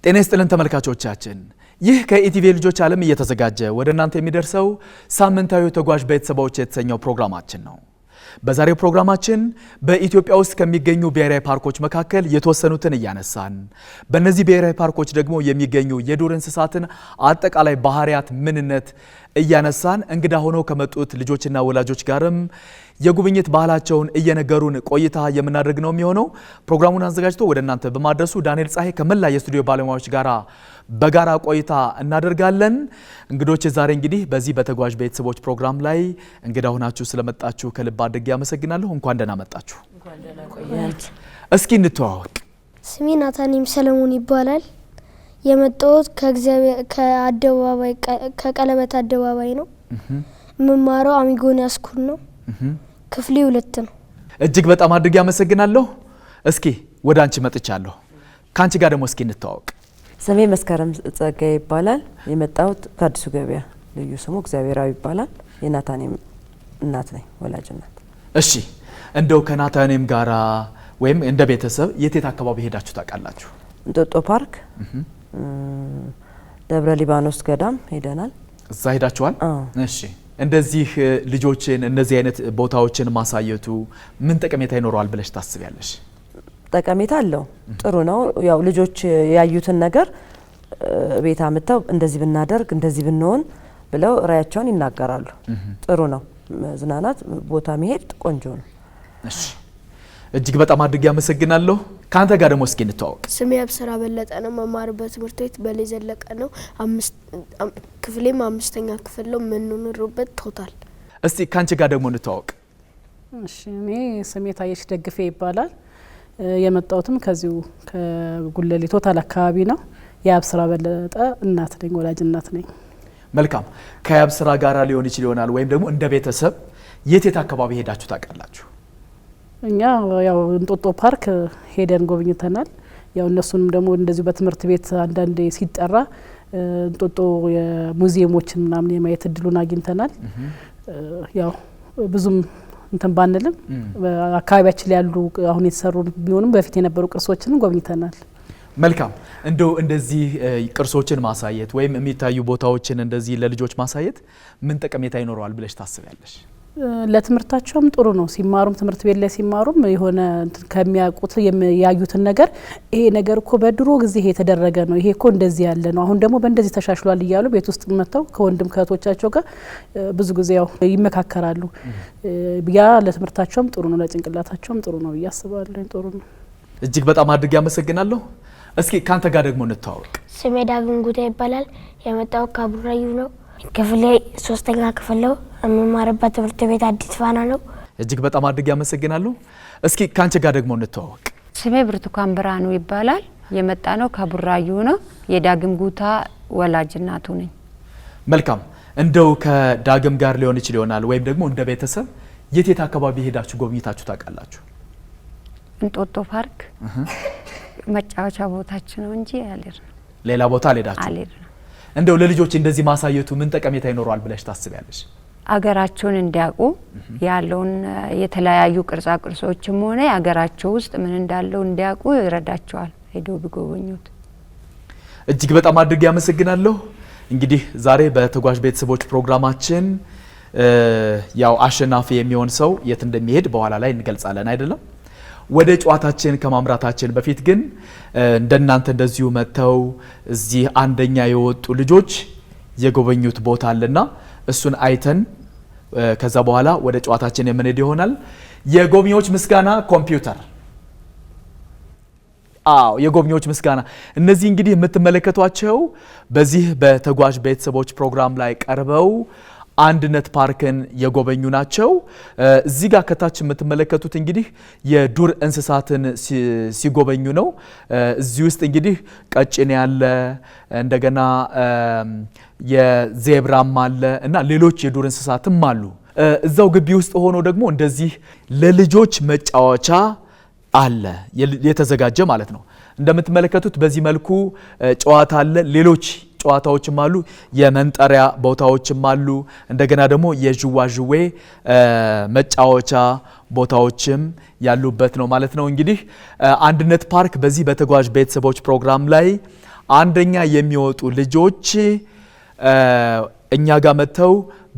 ጤና ይስጥልን ተመልካቾቻችን፣ ይህ ከኢቲቪ ልጆች ዓለም እየተዘጋጀ ወደ እናንተ የሚደርሰው ሳምንታዊ ተጓዥ ቤተሰቦች የተሰኘው ፕሮግራማችን ነው። በዛሬው ፕሮግራማችን በኢትዮጵያ ውስጥ ከሚገኙ ብሔራዊ ፓርኮች መካከል የተወሰኑትን እያነሳን በእነዚህ ብሔራዊ ፓርኮች ደግሞ የሚገኙ የዱር እንስሳትን አጠቃላይ ባህሪያት ምንነት እያነሳን እንግዳ ሆነው ከመጡት ልጆችና ወላጆች ጋርም የጉብኝት ባህላቸውን እየነገሩን ቆይታ የምናደርግ ነው የሚሆነው። ፕሮግራሙን አዘጋጅቶ ወደ እናንተ በማድረሱ ዳንኤል ፀሐይ ከመላ የስቱዲዮ ባለሙያዎች ጋር በጋራ ቆይታ እናደርጋለን። እንግዶች ዛሬ እንግዲህ በዚህ በተጓዥ ቤተሰቦች ፕሮግራም ላይ እንግዳ ሆናችሁ ስለመጣችሁ ከልብ አድርጌ አመሰግናለሁ። እንኳን ደህና መጣችሁ። እስኪ እንተዋወቅ። ስሜ ናታኒም ሰለሞን ይባላል። የመጣሁት ከአደባባይ ከቀለበት አደባባይ ነው። መማራው አሚጎኒያ ስኩል ነው። ክፍሌ 2 ነው። እጅግ በጣም አድርጌ አመሰግናለሁ። እስኪ ወደ አንቺ መጥቻለሁ። ካንቺ ጋር ደግሞ እስኪ እንተዋወቅ። ስሜ መስከረም ጸጋይ ይባላል። የመጣሁት ከአዲሱ ገበያ፣ ልዩ ስሙ እግዚአብሔራዊ ይባላል። የናታኒም እናት ነኝ፣ ወላጅ እናት። እሺ፣ እንደው ከናታኒም ጋራ ወይም እንደ ቤተሰብ የት አካባቢ ሄዳችሁ ታውቃላችሁ? እንጦጦ ፓርክ፣ ደብረ ሊባኖስ ገዳም ሄደናል። እዛ ሄዳችኋል? እሺ፣ እንደዚህ ልጆችን እነዚህ አይነት ቦታዎችን ማሳየቱ ምን ጠቀሜታ ይኖረዋል ብለሽ ታስቢያለሽ? ጠቀሜታ አለው። ጥሩ ነው። ያው ልጆች ያዩትን ነገር ቤት አመጣው እንደዚህ ብናደርግ እንደዚህ ብንሆን ብለው ራያቸውን ይናገራሉ። ጥሩ ነው። መዝናናት ቦታ መሄድ ቆንጆ ነው። እሺ፣ እጅግ በጣም አድርጌ አመሰግናለሁ። ካንተ ጋር ደግሞ እስኪ እንተዋወቅ። ስሜ አብስራ በለጠ ነው። መማርበት ትምህርት ቤት በሌ ዘለቀ ነው። ክፍሌም 5ኛ ክፍል ነው። የምንኖርበት ቶታል። እስቲ ካንቺ ጋር ደግሞ እንተዋወቅ። እሺ፣ እኔ ስሜ ታየሽ ደግፌ ይባላል። የመጣሁትም ከዚሁ ከጉለሌ ቶታል አካባቢ ነው። የአብስራ በለጠ እናት ነኝ፣ ወላጅ እናት ነኝ። መልካም። ከአብስራ ጋራ ሊሆን ይችላል ወይም ደግሞ እንደ ቤተሰብ የት አካባቢ ሄዳችሁ ታውቃላችሁ? እኛ ያው እንጦጦ ፓርክ ሄደን ጎብኝተናል። ያው እነሱንም ደግሞ እንደዚሁ በትምህርት ቤት አንዳንዴ ሲጠራ እንጦጦ የሙዚየሞችን ምናምን የማየት እድሉን አግኝተናል። ያው ብዙም እንትን ባንልም አካባቢያችን ላይ ያሉ አሁን የተሰሩ ቢሆንም በፊት የነበሩ ቅርሶችን ጎብኝተናል። መልካም። እንደው እንደዚህ ቅርሶችን ማሳየት ወይም የሚታዩ ቦታዎችን እንደዚህ ለልጆች ማሳየት ምን ጠቀሜታ ይኖረዋል ብለሽ ታስቢያለሽ? ለትምህርታቸውም ጥሩ ነው። ሲማሩም ትምህርት ቤት ላይ ሲማሩም የሆነ ከሚያውቁት ያዩትን ነገር ይሄ ነገር እኮ በድሮ ጊዜ ይሄ የተደረገ ነው፣ ይሄ እኮ እንደዚህ ያለ ነው፣ አሁን ደግሞ በእንደዚህ ተሻሽሏል እያሉ ቤት ውስጥ መጥተው ከወንድም ከእህቶቻቸው ጋር ብዙ ጊዜ ያው ይመካከራሉ። ያ ለትምህርታቸውም ጥሩ ነው፣ ለጭንቅላታቸውም ጥሩ ነው ብዬ አስባለሁ። ጥሩ ነው። እጅግ በጣም አድርጌ አመሰግናለሁ። እስኪ ካንተ ጋር ደግሞ እንተዋወቅ። ስሜ ዳግም ጉታ ይባላል። የመጣው ከቡራዩ ነው። ክፍሌ 3ኛ ክፍል ነው። የምማርበት ትምህርት ቤት አዲስ ፋና ነው። እጅግ በጣም አድርጌ አመሰግናለሁ። እስኪ ካንቺ ጋር ደግሞ እንተዋወቅ። ስሜ ብርቱካን ብርሃኑ ይባላል። የመጣ ነው ከቡራዩ ነው። የዳግም ጉታ ወላጅ እናቱ ነኝ። መልካም። እንደው ከዳግም ጋር ሊሆን ይችላል ወይም ደግሞ እንደ ቤተሰብ የት አካባቢ ሄዳችሁ ጎብኝታችሁ ታውቃላችሁ? እንጦጦ ፓርክ መጫወቻ ቦታችን ነው እንጂ አልሄድንም። ሌላ ቦታ አልሄዳችሁ? እንደው ለልጆች እንደዚህ ማሳየቱ ምን ጠቀሜታ ይኖረዋል ብለሽ ታስቢያለሽ? አገራቸውን እንዲያውቁ ያለውን የተለያዩ ቅርጻ ቅርጾችም ሆነ አገራቸው ውስጥ ምን እንዳለው እንዲያውቁ ይረዳቸዋል ሄደው ቢጎበኙት። እጅግ በጣም አድርጌ አመሰግናለሁ። እንግዲህ ዛሬ በተጓዥ ቤተሰቦች ፕሮግራማችን ያው አሸናፊ የሚሆን ሰው የት እንደሚሄድ በኋላ ላይ እንገልጻለን አይደለም? ወደ ጨዋታችን ከማምራታችን በፊት ግን እንደናንተ እንደዚሁ መተው እዚህ አንደኛ የወጡ ልጆች የጎበኙት ቦታ አለና እሱን አይተን ከዛ በኋላ ወደ ጨዋታችን የምንሄድ ይሆናል። የጎብኚዎች ምስጋና ኮምፒውተር። የጎብኚዎች ምስጋና። እነዚህ እንግዲህ የምትመለከቷቸው በዚህ በተጓዥ ቤተሰቦች ፕሮግራም ላይ ቀርበው አንድነት ፓርክን የጎበኙ ናቸው። እዚህ ጋር ከታች የምትመለከቱት እንግዲህ የዱር እንስሳትን ሲጎበኙ ነው። እዚህ ውስጥ እንግዲህ ቀጭኔ ያለ፣ እንደገና የዜብራም አለ እና ሌሎች የዱር እንስሳትም አሉ። እዛው ግቢ ውስጥ ሆኖ ደግሞ እንደዚህ ለልጆች መጫወቻ አለ የተዘጋጀ ማለት ነው። እንደምትመለከቱት በዚህ መልኩ ጨዋታ አለ። ሌሎች ጨዋታዎችም አሉ፣ የመንጠሪያ ቦታዎችም አሉ። እንደገና ደግሞ የዥዋዥዌ መጫወቻ ቦታዎችም ያሉበት ነው ማለት ነው። እንግዲህ አንድነት ፓርክ በዚህ በተጓዥ ቤተሰቦች ፕሮግራም ላይ አንደኛ የሚወጡ ልጆች እኛ ጋር መተው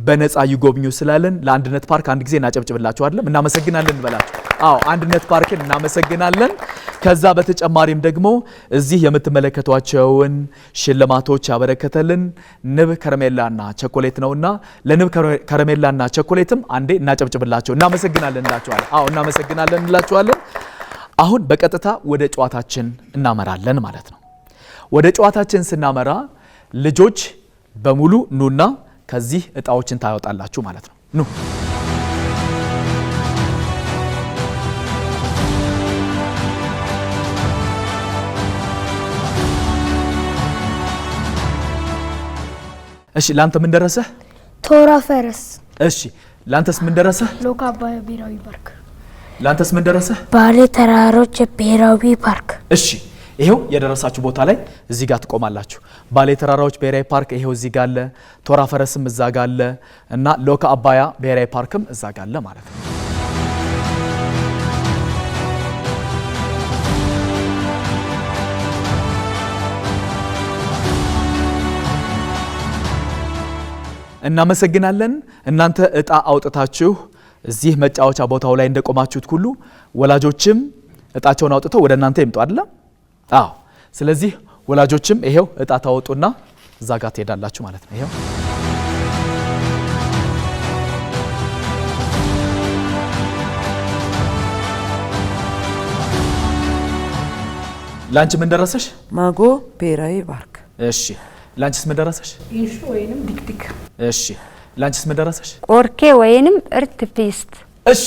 በነፃ ይጎብኙ ስላለን ለአንድነት ፓርክ አንድ ጊዜ እናጨብጭብላችሁ አይደለም? እናመሰግናለን እንበላችሁ። አዎ አንድነት ፓርክን እናመሰግናለን። ከዛ በተጨማሪም ደግሞ እዚህ የምትመለከቷቸውን ሽልማቶች ያበረከተልን ንብ ከረሜላና ቸኮሌት ነውና ለንብ ከረሜላና ቸኮሌትም አንዴ እናጨብጭብላችሁ። እናመሰግናለን እንላችኋለን። አዎ እናመሰግናለን እንላችኋለን። አሁን በቀጥታ ወደ ጨዋታችን እናመራለን ማለት ነው። ወደ ጨዋታችን ስናመራ ልጆች በሙሉ ኑና ከዚህ እጣዎችን ታወጣላችሁ ማለት ነው። ኑ እሺ ላንተ ምን ደረሰ? ቶራ ፈረስ። እሺ ላንተስ ምን ደረሰ? ሎካ አባያ ብሔራዊ ፓርክ። ላንተስ ምን ደረሰ? ባሌ ተራሮች ብሔራዊ ፓርክ። እሺ ይሄው የደረሳችሁ ቦታ ላይ እዚህ ጋር ትቆማላችሁ። ባሌ ተራራዎች ብሔራዊ ፓርክ ይሄው እዚህ ጋር አለ። ቶራ ፈረስም እዛ ጋር አለ እና ሎካ አባያ ብሔራዊ ፓርክም እዛ ጋር አለ ማለት ነው። እናመሰግናለን። እናንተ እጣ አውጥታችሁ እዚህ መጫወቻ ቦታው ላይ እንደቆማችሁት ሁሉ ወላጆችም እጣቸውን አውጥተው ወደ እናንተ ይምጡ አይደል? አዎ። ስለዚህ ወላጆችም ይሄው እጣ ታወጡና እዛ ጋር ትሄዳላችሁ ማለት ነው። ይሄው ላንቺ ምን ደረሰሽ? ማጎ ብሔራዊ ፓርክ። እሺ ላንቺስ ምን ደረሰሽ? ኢንሹ ወይንም ዲክዲክ። እሺ ላንቺስ ምን ደረሰሽ? ቆርኬ ወይንም እርት ፒስት። እሺ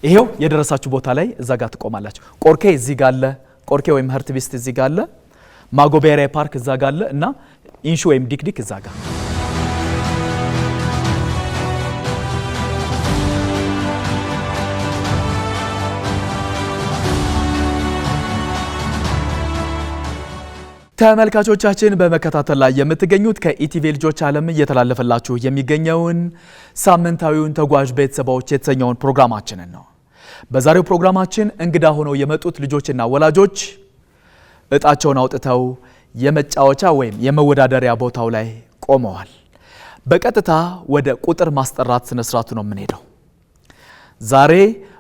ይሄው የደረሳችሁ ቦታ ላይ እዛ ጋር ትቆማላችሁ። ቆርኬ እዚህ ጋር አለ። ቆርኬ ወይም ሀርት ቢስት እዚህ ጋር አለ። ማጎ ብሔራዊ ፓርክ እዛ ጋር አለ እና ኢንሹ ወይም ዲክዲክ እዛ ጋር። ተመልካቾቻችን በመከታተል ላይ የምትገኙት ከኢቲቪ ልጆች ዓለም እየተላለፈላችሁ የሚገኘውን ሳምንታዊውን ተጓዥ ቤተሰቦች የተሰኘውን ፕሮግራማችንን ነው። በዛሬው ፕሮግራማችን እንግዳ ሆነው የመጡት ልጆችና ወላጆች እጣቸውን አውጥተው የመጫወቻ ወይም የመወዳደሪያ ቦታው ላይ ቆመዋል። በቀጥታ ወደ ቁጥር ማስጠራት ስነ ስርዓቱ ነው የምንሄደው። ዛሬ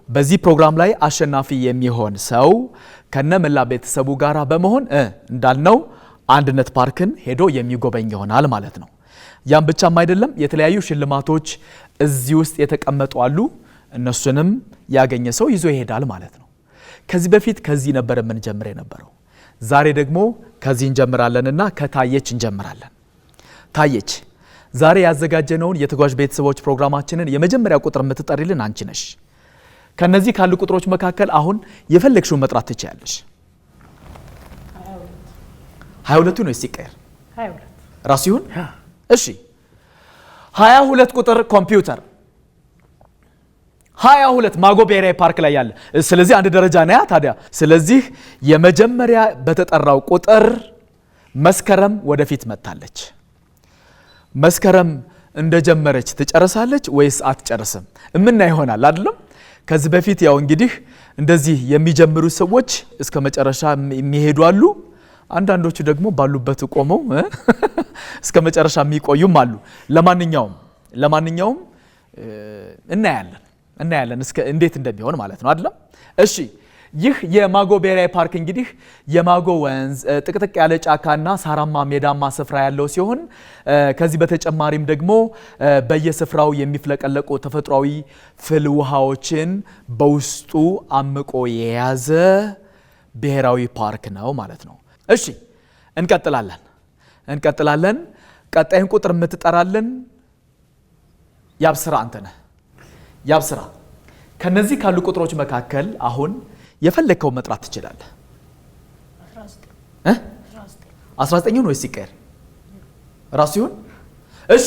በዚህ ፕሮግራም ላይ አሸናፊ የሚሆን ሰው ከነመላ ቤተሰቡ ጋር በመሆን እንዳልነው አንድነት ፓርክን ሄዶ የሚጎበኝ ይሆናል ማለት ነው። ያም ብቻም አይደለም፣ የተለያዩ ሽልማቶች እዚህ ውስጥ የተቀመጡ አሉ። እነሱንም ያገኘ ሰው ይዞ ይሄዳል ማለት ነው። ከዚህ በፊት ከዚህ ነበር የምንጀምር የነበረው። ዛሬ ደግሞ ከዚህ እንጀምራለንና ከታየች እንጀምራለን። ታየች፣ ዛሬ ያዘጋጀነውን የተጓዥ ቤተሰቦች ፕሮግራማችንን የመጀመሪያ ቁጥር የምትጠሪልን አንቺ ነሽ። ከነዚህ ካሉ ቁጥሮች መካከል አሁን የፈለግሽውን መጥራት ትችያለሽ። 22 ነው ሲቀር 22 ራሱ ይሁን። እሺ 22 ቁጥር ኮምፒውተር 22 ማጎ ብሔራዊ ፓርክ ላይ ያለ። ስለዚህ አንድ ደረጃ ነያ ታዲያ። ስለዚህ የመጀመሪያ በተጠራው ቁጥር መስከረም ወደፊት መጣለች። መስከረም እንደጀመረች ትጨርሳለች ወይስ አትጨርስም? እምና ይሆናል አይደለም። ከዚህ በፊት ያው እንግዲህ እንደዚህ የሚጀምሩ ሰዎች እስከ መጨረሻ የሚሄዱ አሉ። አንዳንዶቹ ደግሞ ባሉበት ቆመው እስከ መጨረሻ የሚቆዩም አሉ። ለማንኛውም እናያለን እስከ እንዴት እንደሚሆን ማለት ነው አይደለም። እሺ ይህ የማጎ ብሔራዊ ፓርክ እንግዲህ የማጎ ወንዝ ጥቅጥቅ ያለ ጫካና ሳራማ ሜዳማ ስፍራ ያለው ሲሆን ከዚህ በተጨማሪም ደግሞ በየስፍራው የሚፍለቀለቁ ተፈጥሯዊ ፍል ውሃዎችን በውስጡ አምቆ የያዘ ብሔራዊ ፓርክ ነው ማለት ነው። እሺ እንቀጥላለን። ቀጣይን ቁጥር የምትጠራልን ያብስራ አንተ ነህ። ያብስራ፣ ከነዚህ ካሉ ቁጥሮች መካከል አሁን የፈለከው መጥራት ትችላለህ። 19 ነው ወይስ ይቀር ራሱ ይሁን? እሺ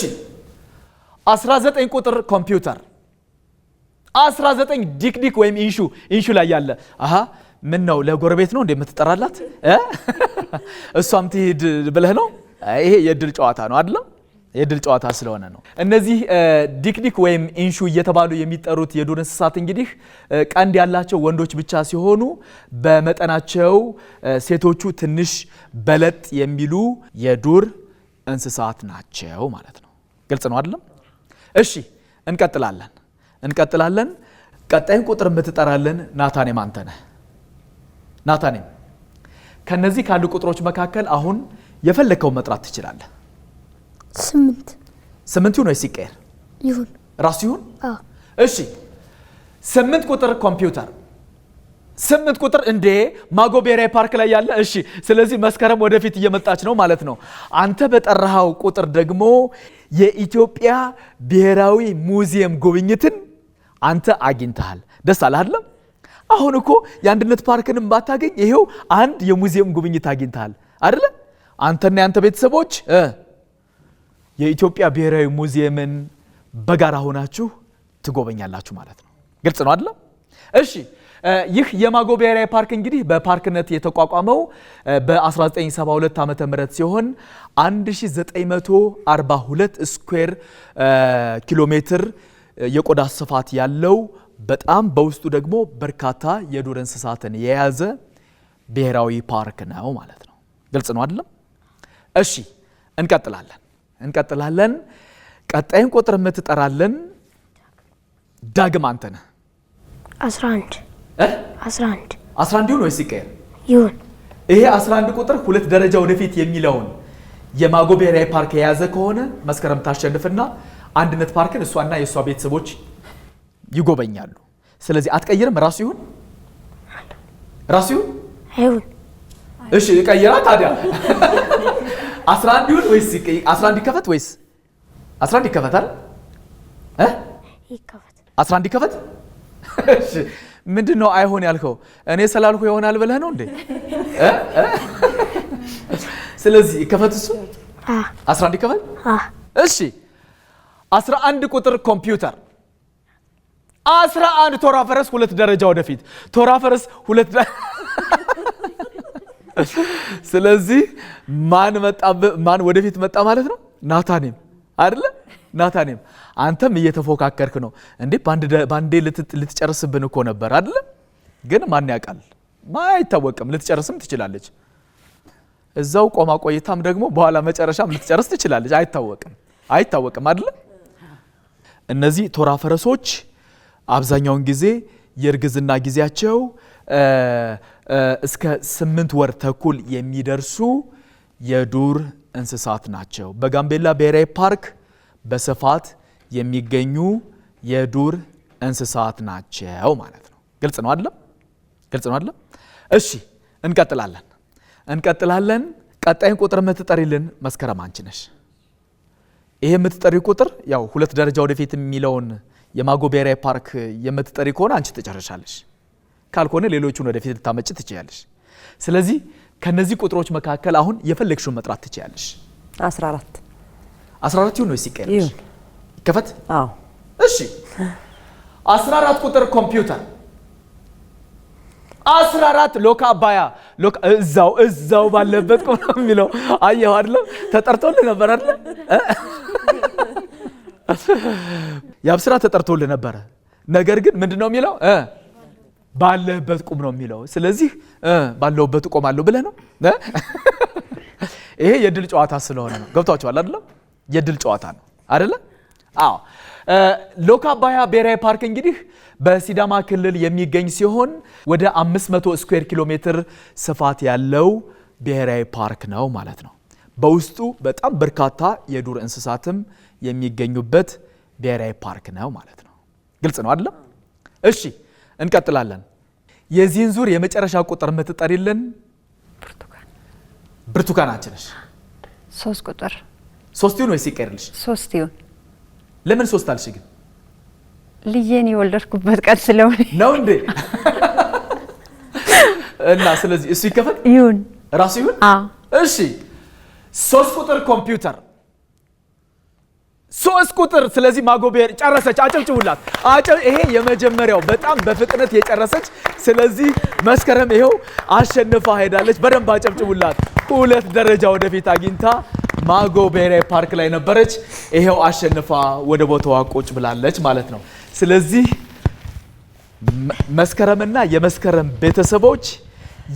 19 ቁጥር ኮምፒውተር 19 ዲክዲክ ወይም ኢንሹ ላይ ያለ። ምን ነው ለጎረቤት ነው እንደምትጠራላት እሷም ትሄድ ብለህ ነው? ይሄ የእድል ጨዋታ ነው አይደለም? የድል ጨዋታ ስለሆነ ነው። እነዚህ ዲክዲክ ወይም ኢንሹ እየተባሉ የሚጠሩት የዱር እንስሳት እንግዲህ ቀንድ ያላቸው ወንዶች ብቻ ሲሆኑ በመጠናቸው ሴቶቹ ትንሽ በለጥ የሚሉ የዱር እንስሳት ናቸው ማለት ነው። ግልጽ ነው አይደለም? እሺ እንቀጥላለን። ቀጣይን ቁጥር የምትጠራለን ናታኔም አንተ ነህ። ናታኔም ከነዚህ ካሉ ቁጥሮች መካከል አሁን የፈለከው መጥራት ትችላለህ። 8 ይሁን ወይስ ይቀየር? ይሁን። ራሱ ይሁን? እሺ 8 ቁጥር ኮምፒውተር 8 ቁጥር እንዴ ማጎ ብሔራዊ ፓርክ ላይ ያለ። እሺ ስለዚህ መስከረም ወደፊት እየመጣች ነው ማለት ነው። አንተ በጠራኸው ቁጥር ደግሞ የኢትዮጵያ ብሔራዊ ሙዚየም ጉብኝትን አንተ አግኝተሃል። ደስ አለህ አይደለም? አሁን እኮ የአንድነት ፓርክንም ባታገኝ ይሄው አንድ የሙዚየም ጉብኝት አግኝተሃል አይደለ? አንተና ያንተ ቤተሰቦች የኢትዮጵያ ብሔራዊ ሙዚየምን በጋራ ሆናችሁ ትጎበኛላችሁ ማለት ነው። ግልጽ ነው አይደለም? እሺ ይህ የማጎ ብሔራዊ ፓርክ እንግዲህ በፓርክነት የተቋቋመው በ1972 ዓመተ ምህረት ሲሆን 1942 ስኩዌር ኪሎ ሜትር የቆዳ ስፋት ያለው በጣም በውስጡ ደግሞ በርካታ የዱር እንስሳትን የያዘ ብሔራዊ ፓርክ ነው ማለት ነው። ግልጽ ነው አይደለም? እሺ እንቀጥላለን። ቀጣይን ቁጥር የምትጠራለን ዳግም አንተ ነህ። 11 ይሁን ወይስ ይቀየር? ይሁን። ይሄ 11 ቁጥር 2 ደረጃ ወደፊት የሚለውን የማጎ ብሔራዊ ፓርክ የያዘ ከሆነ መስከረም ታሸንፍና አንድነት ፓርክን እሷና የእሷ ቤተሰቦች ይጎበኛሉ። ስለዚህ አትቀይርም? ራሱ ይሁን? ይሁን። እሺ ቀይራ ታዲያ 11 ይሁን ወይስ 11 ይከፈት ወይስ 11 ይከፈት አይደል? ይከፈት። 11 ይከፈት። እሺ ምንድነው አይሆን ያልከው? እኔ ስላልኩ ይሆናል ብለህ ነው እንዴ? ስለዚህ ይከፈት እሱ 11 ይከፈት። እሺ 11 ቁጥር ኮምፒውተር 11 ቶራ ፈረስ 2 ደረጃ ወደፊት ቶራ ፈረስ 2 ስለዚህ ማን ወደፊት መጣ ማለት ነው? ናታኔም አይደለ? ናታኔም አንተም እየተፎካከርክ ነው እንዴ? ባንዴ ልትጨርስብን እኮ ነበር አይደለ? ግን ማን ያውቃል? አይታወቅም። ልትጨርስም ትችላለች። እዛው ቆማ ቆይታም ደግሞ በኋላ መጨረሻም ልትጨርስ ትችላለች። አይታወቅም አይደለ? እነዚህ ቶራ ፈረሶች አብዛኛውን ጊዜ የእርግዝና ጊዜያቸው እስከ 8 ወር ተኩል የሚደርሱ የዱር እንስሳት ናቸው። በጋምቤላ ብሔራዊ ፓርክ በስፋት የሚገኙ የዱር እንስሳት ናቸው ማለት ነው። ግልጽ ነው አይደለም? እሺ እንቀጥላለን። ቀጣይን ቁጥር የምትጠሪልን መስከረም አንቺ ነሽ። ይሄ የምትጠሪው ቁጥር ያው 2 ደረጃ ወደፊት የሚለውን የማጎ ብሔራዊ ፓርክ የምትጠሪ ከሆነ አንቺ ትጨርሻለሽ፣ ካልሆነ ሌሎቹን ወደፊት ልታመጭ ትችያለሽ። ስለዚህ ከነዚህ ቁጥሮች መካከል አሁን የፈለግሽውን መጥራት ትችያለሽ። 14 ይሁን ወይስ ይቀየር? ይከፈት። እሺ 14 ቁጥር ኮምፒውተር 14 ሎካ አባያ እዛው ባለበት ቆም ነው የሚለው። አየሁ አይደለም? ተጠርቶልህ ነበር አይደል? ያብስራ ተጠርቶልህ ነበረ። ነገር ግን ምንድነው የሚለው? ባለበት ቁም ነው የሚለው። ስለዚህ ባለውበት ቆማለሁ ብለህ ነው። ይሄ የድል ጨዋታ ስለሆነ ነው። ገብቷችኋል አይደለም? የድል ጨዋታ ነው አይደለ? አዎ። ሎካ አባያ ብሔራዊ ፓርክ እንግዲህ በሲዳማ ክልል የሚገኝ ሲሆን ወደ 500 ስኩዌር ኪሎ ሜትር ስፋት ያለው ብሔራዊ ፓርክ ነው ማለት ነው። በውስጡ በጣም በርካታ የዱር እንስሳትም የሚገኙበት ብሔራዊ ፓርክ ነው ማለት ነው። ግልጽ ነው አይደለም? እሺ እንቀጥላለን። የዚህን ዙር የመጨረሻ ቁጥር የምትጠሪልን ብርቱካን አንቺ ነሽ። 3 ቁጥር 3 ይሁን ወይስ ይቀርልሽ? 3 ይሁን። ለምን 3 አልሽ ግን? ልጄን የወለድኩበት ቀን ስለሆነ ነው እንዴ? እና ስለዚህ እሱ ይከፈት ይሁን፣ ራሱ ይሁን። እሺ 3 ቁጥር ኮምፒውተር 3 ቁጥር። ስለዚህ ማጎ ብሔር ጨረሰች። አጨብጭቡላት። ይሄ የመጀመሪያው በጣም በፍጥነት የጨረሰች። ስለዚህ መስከረም ይሄው አሸንፋ ሄዳለች። በደንብ አጨብጭቡላት። 2 ደረጃ ወደፊት አግኝታ ማጎ ብሔራዊ ፓርክ ላይ ነበረች። ይሄው አሸንፋ ወደ ቦታዋ ቁጭ ብላለች ማለት ነው። ስለዚህ መስከረምና የመስከረም ቤተሰቦች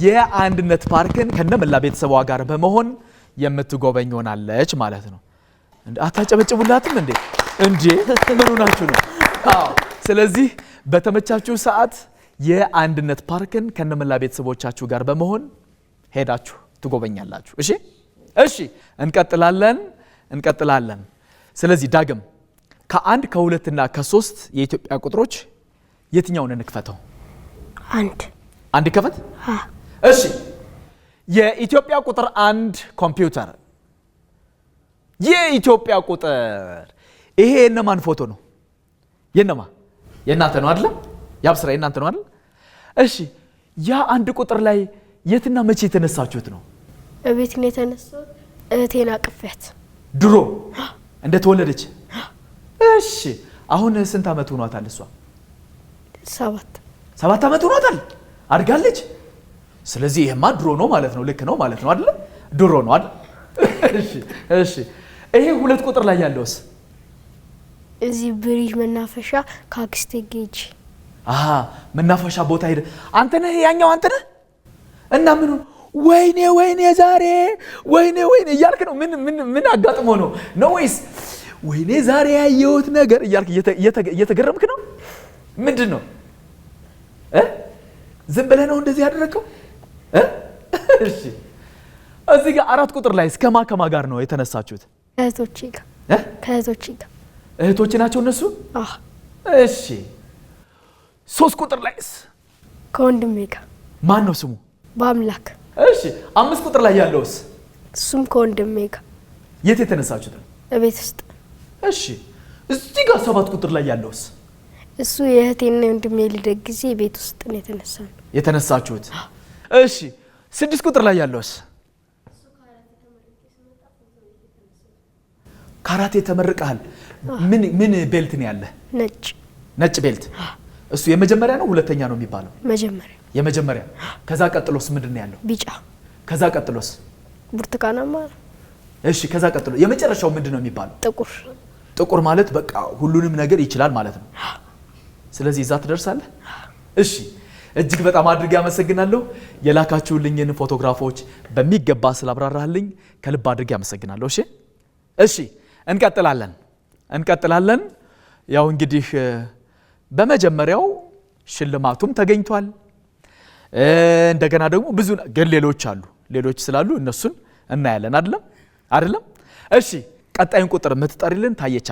የአንድነት ፓርክን ከነመላ ቤተሰቧ ጋር በመሆን የምትጎበኝ ሆናለች ማለት ነው። አታጨበጭቡላትም እንዴ? ምን ሆናችሁ ነው? ስለዚህ በተመቻችሁ ሰዓት የአንድነት ፓርክን ከነመላ ቤተሰቦቻችሁ ጋር በመሆን ሄዳችሁ ትጎበኛላችሁ። እሺ እንቀጥላለን። ስለዚህ ዳግም ከ1 ከ2 እና ከ3 የኢትዮጵያ ቁጥሮች የትኛውን እንክፈተው? አንድ ከፈት። እሺ የኢትዮጵያ ቁጥር 1 ኮምፒውተር። የኢትዮጵያ ቁጥር ይሄ የነማን ፎቶ ነው? የእናንተ ነው አይደል? ያብስራ የእናንተ ነው አይደል? እሺ ያ 1 ቁጥር ላይ የትና መቼ የተነሳችሁት ነው? እቤት ነው የተነሳው። እህቴን አቅፌያት ድሮ እንደተወለደች። እሺ አሁን ስንት ዓመት ሆኗታል እሷ? 7 ዓመት ሆኗታል። አድጋለች። ስለዚህ ይሄማ ድሮ ነው ማለት ነው። ልክ ነው ማለት ነው አይደል? ድሮ ነው አይደል? እሺ ይሄ 2 ቁጥር ላይ ያለውስ? እዚህ ብሪጅ መናፈሻ ካክስቴ ጌጅ መናፈሻ ቦታ ሄደ። አንተ ነህ ያኛው? አንተ ነህ? እና ምን ወይኔ ዛሬ ወይኔ እያልክ ነው? ምን አጋጥሞ ነው ወይስ ወይኔ ዛሬ ያየሁት ነገር እያልክ እየተገረምክ ነው? ምንድን ነው? ዝም ብለህ ነው እንደዚህ ያደረገው? እሺ እዚህ ጋር 4 ቁጥር ላይ ከማ ጋር ነው የተነሳችሁት? ከእህቶቼ ጋር። እህቶች ናቸው እነሱ? እሺ 3 ቁጥር ላይስ? ከወንድሜ ጋር። ማን ነው ስሙ? በአምላክ። እሺ 5 ቁጥር ላይ ያለውስ? እሱም ከወንድሜ ጋር። የት የተነሳችሁት? እቤት ውስጥ። እሺ እዚህ ጋር 7 ቁጥር ላይ ያለውስ? እሱ የእህቴና የወንድሜ ልደት ጊዜ ቤት ውስጥ ነው የተነሳችሁት። እሺ 6 ቁጥር ላይ ያለውስ? ካራቴ ተመርቀሃል። ምን ቤልት ነው ያለ? ነጭ ቤልት። እሱ የመጀመሪያ ነው ሁለተኛ ነው የሚባለው? የመጀመሪያ። ከዛ ቀጥሎስ ምንድን ነው ያለው? ቢጫ። ከዛ ቀጥሎስ? ብርቱካናማ። እሺ ከዛ ቀጥሎ የመጨረሻው ምንድን ነው የሚባለው? ጥቁር ማለት በቃ ሁሉንም ነገር ይችላል ማለት ነው። ስለዚህ እዛ ትደርሳለህ። እሺ እጅግ በጣም አድርጌ አመሰግናለሁ። የላካችሁልኝን ፎቶግራፎች በሚገባ ስላብራራህልኝ ከልብ አድርጌ አመሰግናለሁ። እሺ እንቀጥላለን። ያው እንግዲህ በመጀመሪያው ሽልማቱም ተገኝቷል። እንደገና ደግሞ ብዙ ግን ሌሎች ስላሉ እነሱን እናያለን አይደለም? እሺ ቀጣዩን ቁጥር የምትጠሪልን ታየች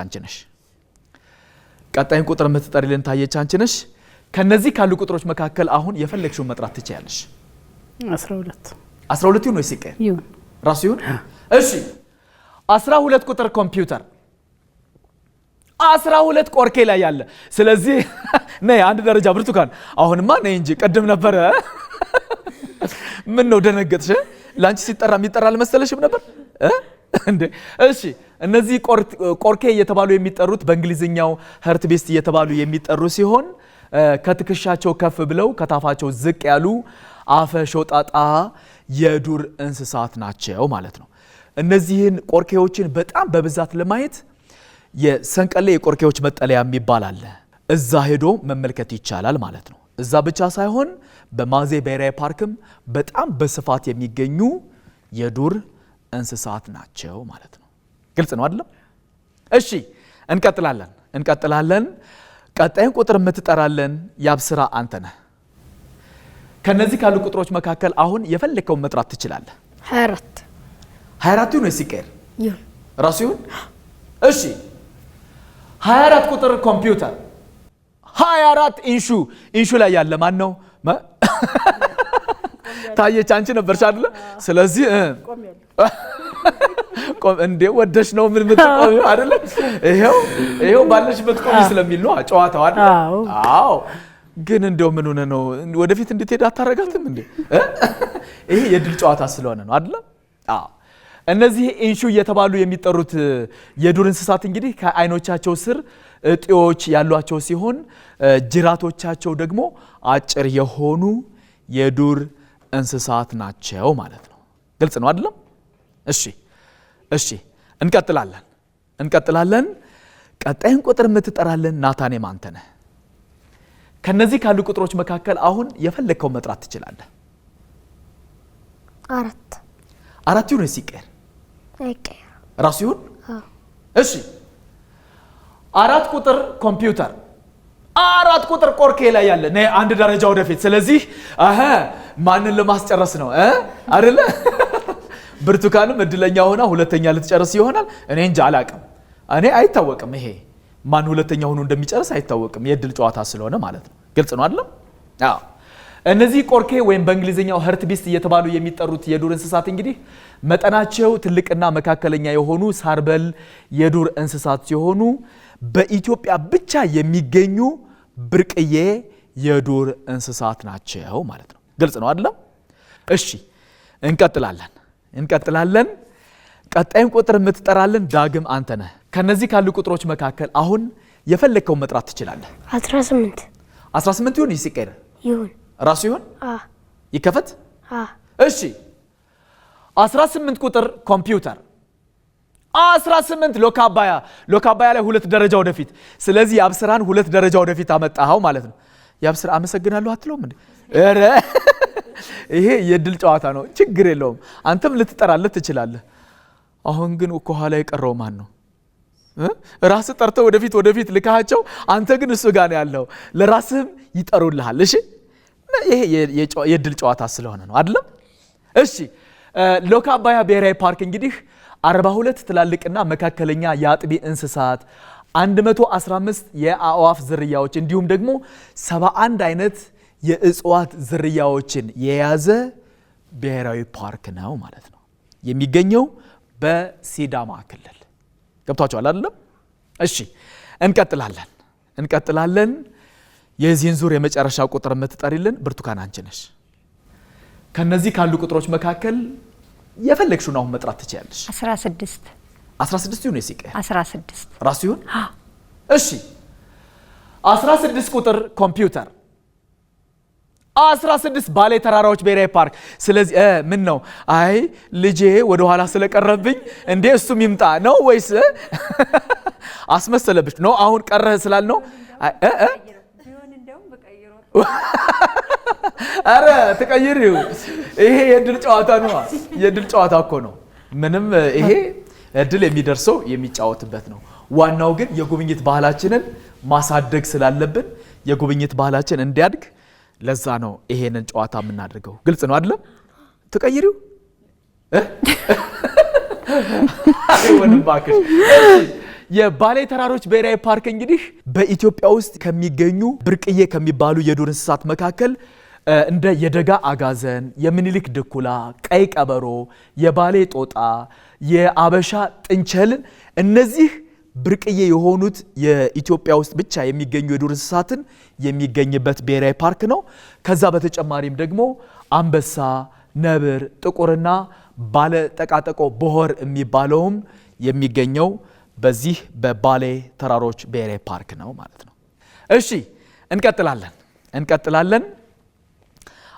አንቺ ነሽ። ከነዚህ ካሉ ቁጥሮች መካከል አሁን የፈለግሽውን መጥራት ትችያለሽ። 12 ይሁን ወይስ ይቀር? ራሱ ይሁን። እሺ 12 ቁጥር ኮምፒውተር 12 ቆርኬ ላይ ያለ። ስለዚህ ነይ አንድ ደረጃ ብርቱካን። አሁንማ ነይ እንጂ ቀድም ነበረ። ምን ነው ደነገጥሽ? ላንቺ ሲጠራ የሚጠራ አልመሰለሽም ነበር እንዴ? እሺ እነዚህ ቆርኬ እየተባሉ የሚጠሩት በእንግሊዝኛው ሀርት ቤስት እየተባሉ የሚጠሩ ሲሆን ከትከሻቸው ከፍ ብለው ከታፋቸው ዝቅ ያሉ አፈ ሾጣጣ የዱር እንስሳት ናቸው ማለት ነው። እነዚህን ቆርኬዎችን በጣም በብዛት ለማየት የሰንቀሌ የቆርኬዎች መጠለያ የሚባል አለ። እዛ ሄዶ መመልከት ይቻላል ማለት ነው። እዛ ብቻ ሳይሆን በማዜ ብሔራዊ ፓርክም በጣም በስፋት የሚገኙ የዱር እንስሳት ናቸው ማለት ነው። ግልጽ ነው አይደለም? እሺ እንቀጥላለን። ቀጣዩን ቁጥር የምትጠራለን ያብስራ አንተ ነህ። ከነዚህ ካሉ ቁጥሮች መካከል አሁን የፈለከውን መጥራት ትችላለህ። 24 ይሁን ወይስ ይቀር? ራሱ ይሁን። እሺ 24 ቁጥር ኮምፒውተር 24 ኢንሹ ላይ ያለ ማን ነው? ታየች አንቺ ነበርሽ አይደለ? ስለዚህ እንዴ ወደሽ ነው ምን ምትቆሚው አይደለ? ይሄው ባለሽበት ቆሚ ስለሚል ነው ጨዋታው አይደል? አዎ። ግን እንደው ምን ሆነ ነው ወደፊት እንድትሄድ አታረጋትም እንዴ? ይሄ የድል ጨዋታ ስለሆነ ነው አይደለ? አዎ። እነዚህ ኢንሹ እየተባሉ የሚጠሩት የዱር እንስሳት እንግዲህ ከአይኖቻቸው ስር እጢዎች ያሏቸው ሲሆን ጅራቶቻቸው ደግሞ አጭር የሆኑ የዱር እንስሳት ናቸው ማለት ነው። ግልጽ ነው አይደለም? እሺ እንቀጥላለን። ቀጣይን ቁጥር የምትጠራለን ናታኔም አንተ ነህ። ከነዚህ ካሉ ቁጥሮች መካከል አሁን የፈለከው መጥራት ትችላለህ። 4 ይሁን ሲቀር አይቀር ራሱ ይሁን። እሺ 4 ቁጥር ኮምፒውተር 4 ቁጥር ቆርኬ ላይ ያለ ነይ አንድ ደረጃ ወደፊት። ስለዚህ ማንን ለማስጨረስ ነው አይደለ? ብርቱካንም እድለኛ ሆና ሁለተኛ ልትጨርስ ይሆናል። እኔ እንጃ አላቅም። እኔ አይታወቅም። ይሄ ማን ሁለተኛ ሆኖ እንደሚጨርስ አይታወቅም። የእድል ጨዋታ ስለሆነ ማለት ነው። ግልጽ ነው አይደለም? አዎ። እነዚህ ቆርኬ ወይም በእንግሊዝኛው ሀርት ቢስት እየተባሉ የሚጠሩት የዱር እንስሳት እንግዲህ መጠናቸው ትልቅና መካከለኛ የሆኑ ሳርበል የዱር እንስሳት ሲሆኑ በኢትዮጵያ ብቻ የሚገኙ ብርቅዬ የዱር እንስሳት ናቸው ማለት ነው። ግልጽ ነው አይደለም? እሺ እንቀጥላለን። ቀጣይን ቁጥር የምትጠራልን ዳግም አንተ ነህ። ከነዚህ ካሉ ቁጥሮች መካከል አሁን የፈለከው መጥራት ትችላለህ። 18 ይሁን ይስቀር ይሁን ራሱ ይሁን ይከፈት። እሺ 18 ቁጥር ኮምፒውተር 18 ሎካባያ ላይ 2 ደረጃ ወደፊት። ስለዚህ የአብስራን 2 ደረጃ ወደፊት አመጣኸው ማለት ነው። የአብስራ አመሰግናለሁ አትለውም እንዴ? ኧረ ይሄ የድል ጨዋታ ነው፣ ችግር የለውም። አንተም ልትጠራለት ትችላለህ። አሁን ግን ከኋላ የቀረው ማን ነው? ራስህ ጠርተህ ወደፊት ልካቸው፣ አንተ ግን እሱ ጋር ነው ያለው። ለራስህም ይጠሩልሃል። እሺ ይሄ የድል ጨዋታ ስለሆነ ነው አይደለም? እሺ ሎካባያ ብሔራዊ ፓርክ እንግዲህ 42 ትላልቅና መካከለኛ የአጥቢ እንስሳት 115 የአዕዋፍ ዝርያዎች እንዲሁም ደግሞ 71 አይነት የእጽዋት ዝርያዎችን የያዘ ብሔራዊ ፓርክ ነው ማለት ነው። የሚገኘው በሲዳማ ክልል። ገብቷችኋል አይደለም? እሺ እንቀጥላለን። የዚህን ዙር የመጨረሻ ቁጥር የምትጠሪልን ብርቱካን አንቺ ነሽ። ከነዚህ ካሉ ቁጥሮች መካከል የፈለግሽውን አሁን መጥራት ትችያለሽ። 16 ይሁን ሲቀር 16 ራሱ ይሁን። እሺ 16 ቁጥር ኮምፒውተር 16 ባሌ ተራራዎች ብሔራዊ ፓርክ። ስለዚህ ምን ነው አይ ልጄ ወደ ኋላ ስለቀረብኝ እንዴ እሱም ይምጣ ነው ወይስ አስመሰለብሽ ነው? አሁን ቀረህ ስላል ነው አረ ተቀይሪው። ይሄ የድል ጨዋታ ነው። የድል ጨዋታ እኮ ነው። ምንም ይሄ እድል የሚደርሰው የሚጫወትበት ነው። ዋናው ግን የጉብኝት ባህላችንን ማሳደግ ስላለብን የጉብኝት ባህላችን እንዲያድግ ለዛ ነው ይሄንን ጨዋታ የምናደርገው። ግልጽ ነው አይደለም? ተቀይሪው አይወንም ባክሽ። የባሌ ተራሮች ብሔራዊ ፓርክ እንግዲህ በኢትዮጵያ ውስጥ ከሚገኙ ብርቅዬ ከሚባሉ የዱር እንስሳት መካከል እንደ የደጋ አጋዘን፣ የምኒልክ ድኩላ፣ ቀይ ቀበሮ፣ የባሌ ጦጣ፣ የአበሻ ጥንቸልን እነዚህ ብርቅዬ የሆኑት የኢትዮጵያ ውስጥ ብቻ የሚገኙ የዱር እንስሳትን የሚገኝበት ብሔራዊ ፓርክ ነው። ከዛ በተጨማሪም ደግሞ አንበሳ፣ ነብር፣ ጥቁርና ባለ ጠቃጠቆ ቦሆር የሚባለውም የሚገኘው በዚህ በባሌ ተራሮች ብሔራዊ ፓርክ ነው ማለት ነው። እሺ እንቀጥላለን።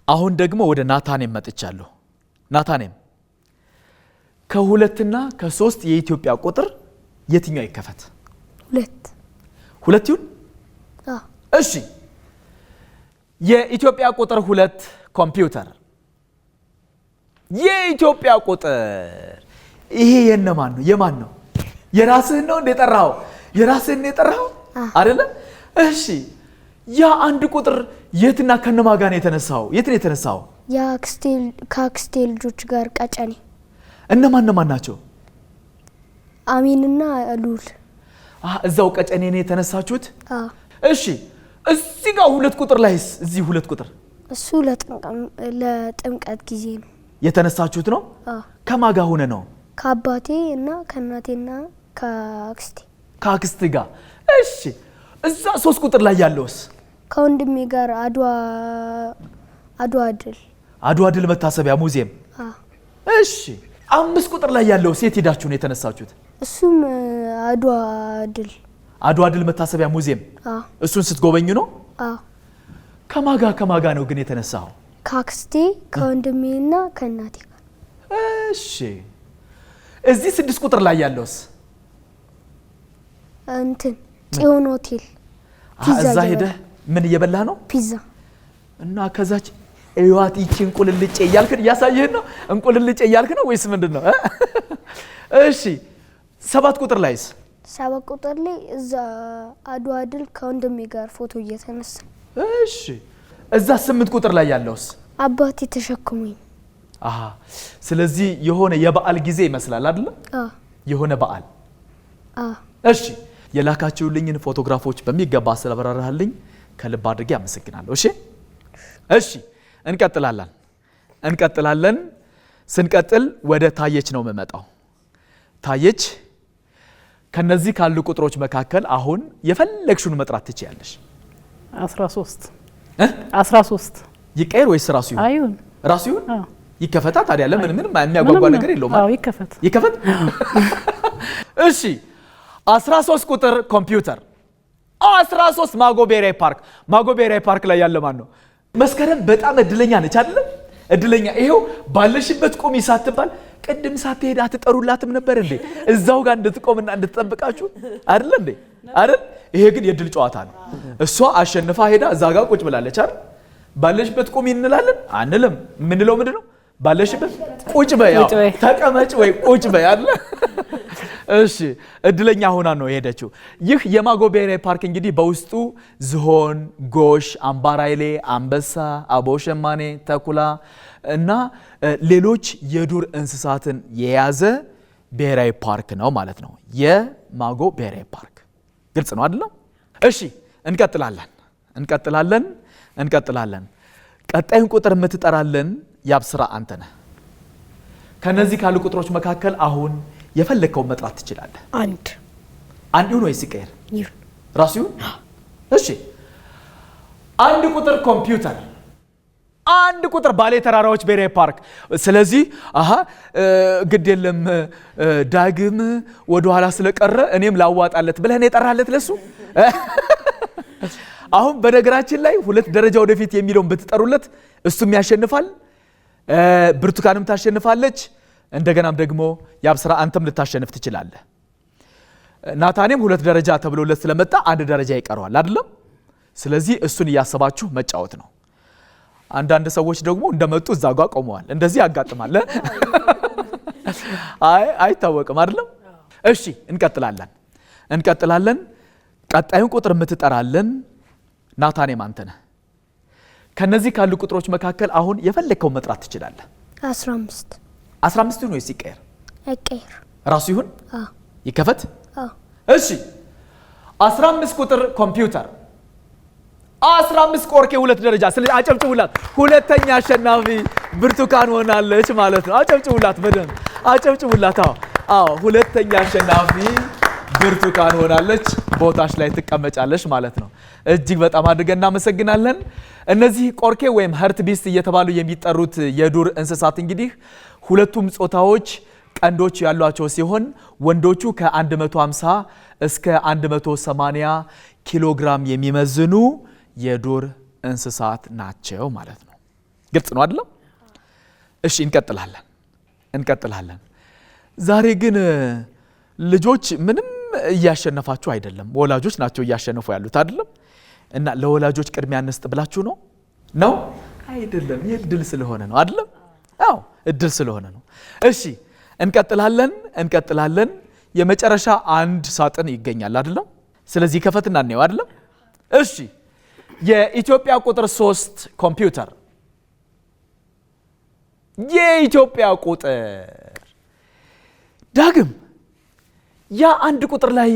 አሁን ደግሞ ወደ ናታኔም መጥቻለሁ። ናታኔም ከ2 እና ከ3 የኢትዮጵያ ቁጥር የትኛው ይከፈት? 2 ይሁን። እሺ የኢትዮጵያ ቁጥር 2 ኮምፒውተር የኢትዮጵያ ቁጥር ይሄ የነማን ነው? የማን ነው? የራስህን ነው እንደጠራው? የራስህን የጠራው አይደለ? እሺ ያ አንድ ቁጥር የትና ከነማ ጋር ነው የተነሳው? የት ነው የተነሳው? ከአክስቴ ልጆች ጋር ቀጨኔ። እነማን ናቸው? አሚንና ሉል። እዛው ቀጨኔ ነው የተነሳችሁት? እሺ እዚህ ጋር 2 ቁጥር ላይስ? እዚህ 2 ቁጥር እሱ ለጥምቀት ጊዜ ነው የተነሳችሁት ነው? ከማጋ ሆነ ነው? ከአባቴ እና ከእናቴና ከአክስቴ ጋር። እሺ እዛ 3 ቁጥር ላይ ያለውስ? ከወንድሜ ጋር አድዋ ድል መታሰቢያ ሙዚየም። እሺ 5 ቁጥር ላይ ያለው ሴት ሄዳችሁ ነው የተነሳችሁት? እሱም አድዋ ድል መታሰቢያ ሙዚየም። እሱን ስትጎበኙ ነው? ከማጋ ነው ግን የተነሳው? ከአክስቴ ከወንድሜና ከእናቴ ጋር። እሺ እዚህ 6 ቁጥር ላይ ያለውስ እንትን ጽዮን ሆቴል ፒዛ እዛ ሄደህ ምን እየበላ ነው? ፒዛ እና ከዛች እዩዋት ይቺ እንቁልልጬ እያልክ እያሳየህን ነው? እንቁልልጬ እያልክ ነው ወይስ ምንድነው? እሺ 7 ቁጥር ላይስ? 7 ቁጥር ላይ እዛ አድዋ ድል ከወንድሜ ጋር ፎቶ እየተነሳ። እሺ እዛ 8 ቁጥር ላይ ያለውስ? አባቴ ተሸክሞኝ። አሃ ስለዚህ የሆነ የበዓል ጊዜ ይመስላል አይደል? የሆነ በዓል። እሺ የላካችሁልኝን ፎቶግራፎች በሚገባ ስለበራራህልኝ ከልብ አድርጌ አመሰግናለሁ። እሺ እንቀጥላለን። ስንቀጥል ወደ ታየች ነው የምመጣው። ታየች ከነዚህ ካሉ ቁጥሮች መካከል አሁን የፈለግሽውን መጥራት ትችያለሽ። 13 ይቀር ወይስ ራሱ ይሁን? አይሁን ራሱ ይሁን። ይከፈታ ታዲያ ለምን ምንም የሚያጓጓ ነገር የለውም። አዎ ይከፈት። እሺ 13 ቁጥር ኮምፒውተር 13 ማጎ ብሔራዊ ፓርክ ላይ ያለ ማን ነው? መስከረም በጣም እድለኛ ነች አይደል? እድለኛ ይሄው ባለሽበት ቆሚ ሳትባል ቅድም ሳትሄድ አትጠሩላትም ነበር እንዴ? እዛው ጋር እንድትቆምና እንድትጠብቃችሁ አይደል እንዴ? አይደል? ይሄ ግን የድል ጨዋታ ነው። እሷ አሸንፋ ሄዳ እዛ ጋር ቁጭ ብላለች አይደል? ባለሽበት ቆሚ እንላለን አንልም። ምንለው ምንድነው? ባለሽበት ቁጭ በይ፣ ተቀመጭ ወይ ቁጭ በይ አይደል? እሺ እድለኛ ሆና ነው የሄደችው። ይህ የማጎ ብሔራዊ ፓርክ እንግዲህ በውስጡ ዝሆን፣ ጎሽ፣ አምባራይሌ፣ አንበሳ፣ አቦሸማኔ፣ ተኩላ እና ሌሎች የዱር እንስሳትን የያዘ ብሔራዊ ፓርክ ነው ማለት ነው። የማጎ ብሔራዊ ፓርክ ግልጽ ነው አይደል? እሺ እንቀጥላለን። ቀጣዩን ቁጥር የምትጠራለን ያብስራ አንተ ነህ። ከነዚህ ካሉ ቁጥሮች መካከል አሁን የፈለከው መጥራት ትችላለህ። አንድ ይሁን ወይስ ይቀር? ይሁን። ራሱ ይሁን። እሺ 1 ቁጥር ኮምፒውተር፣ 1 ቁጥር ባሌ ተራራዎች ብሔራዊ ፓርክ። ስለዚህ ግድ የለም ዳግም ወደ ኋላ ስለቀረ እኔም ላዋጣለት ብለህ የጠራለት ለሱ። አሁን በነገራችን ላይ 2 ደረጃ ወደፊት የሚለውን ብትጠሩለት እሱም ያሸንፋል፣ ብርቱካንም ታሸንፋለች። እንደገናም ደግሞ ያብስራ አንተም ልታሸንፍ ትችላለህ። ናታኔም 2 ደረጃ ተብሎለት ስለመጣ 1 ደረጃ ይቀረዋል አይደለም? ስለዚህ እሱን እያሰባችሁ መጫወት ነው። አንዳንድ ሰዎች ደግሞ እንደመጡ እዛ ጋር ቆመዋል። እንደዚህ ያጋጥማል። አይታወቅም አይደለም? እሺ እንቀጥላለን። ቀጣዩን ቁጥር የምትጠራለን ናታኔም አንተ ነህ። ከነዚህ ካሉ ቁጥሮች መካከል አሁን የፈለከው መጥራት ትችላለህ። 15 ይሁን ወይስ ይቀየር? ይቀየር። ራሱ ይሁን? ይከፈት? እሺ 15 ቁጥር ኮምፒውተር 15 ቆርኬ 2 ደረጃ። ስለዚህ አጨብጭቡላት። ሁለተኛ አሸናፊ ብርቱካን ሆናለች ማለት ነው። አጨብጭቡላት፣ በደንብ አጨብጭቡላት። አዎ ሁለተኛ አሸናፊ ብርቱካን ሆናለች። ቦታሽ ላይ ትቀመጫለሽ ማለት ነው። እጅግ በጣም አድርገን እናመሰግናለን። እነዚህ ቆርኬ ወይም ሀርት ቢስት እየተባሉ የሚጠሩት የዱር እንስሳት እንግዲህ ሁለቱም ጾታዎች ቀንዶች ያሏቸው ሲሆን ወንዶቹ ከ150 እስከ 180 ኪሎ ግራም የሚመዝኑ የዱር እንስሳት ናቸው ማለት ነው። ግልጽ ነው አይደለም? እሺ እንቀጥላለን። ዛሬ ግን ልጆች ምንም እያሸነፋችሁ አይደለም፣ ወላጆች ናቸው እያሸነፉ ያሉት አይደለም? እና ለወላጆች ቅድሚያ እንስጥ ብላችሁ ነው አይደለም? የእድል ስለሆነ ነው አይደለም? አዎ እድል ስለሆነ ነው። እሺ እንቀጥላለን። የመጨረሻ 1 ሳጥን ይገኛል አይደለም? ስለዚህ ከፈትና እናየው አይደለም? እሺ የኢትዮጵያ ቁጥር 3 ኮምፒውተር የኢትዮጵያ ቁጥር ዳግም ያ 1 ቁጥር ላይ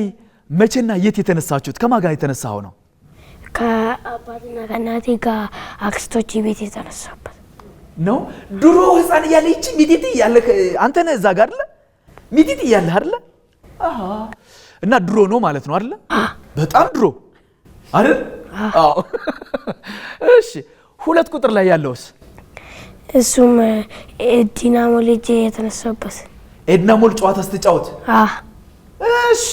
መቼና የት የተነሳችሁት? ከማን ጋር የተነሳው ነው? ከአባትና ከእናቴ ጋር አክስቶቼ ቤት የተነሳበት ነው። ድሮ ህፃን እያለ ይቺ ሚጢጢ እያለ አንተ ነህ እዛ ጋር አይደለ? ሚጢጢ እያለ አይደለ? እና ድሮ ነው ማለት ነው አይደለ? በጣም ድሮ አይደል? አዎ። እሺ 2 ቁጥር ላይ ያለውስ? እሱም ዲናሞ ልጅ የተነሳበት ኤድናሞል ጨዋታ ስትጫወት። እሺ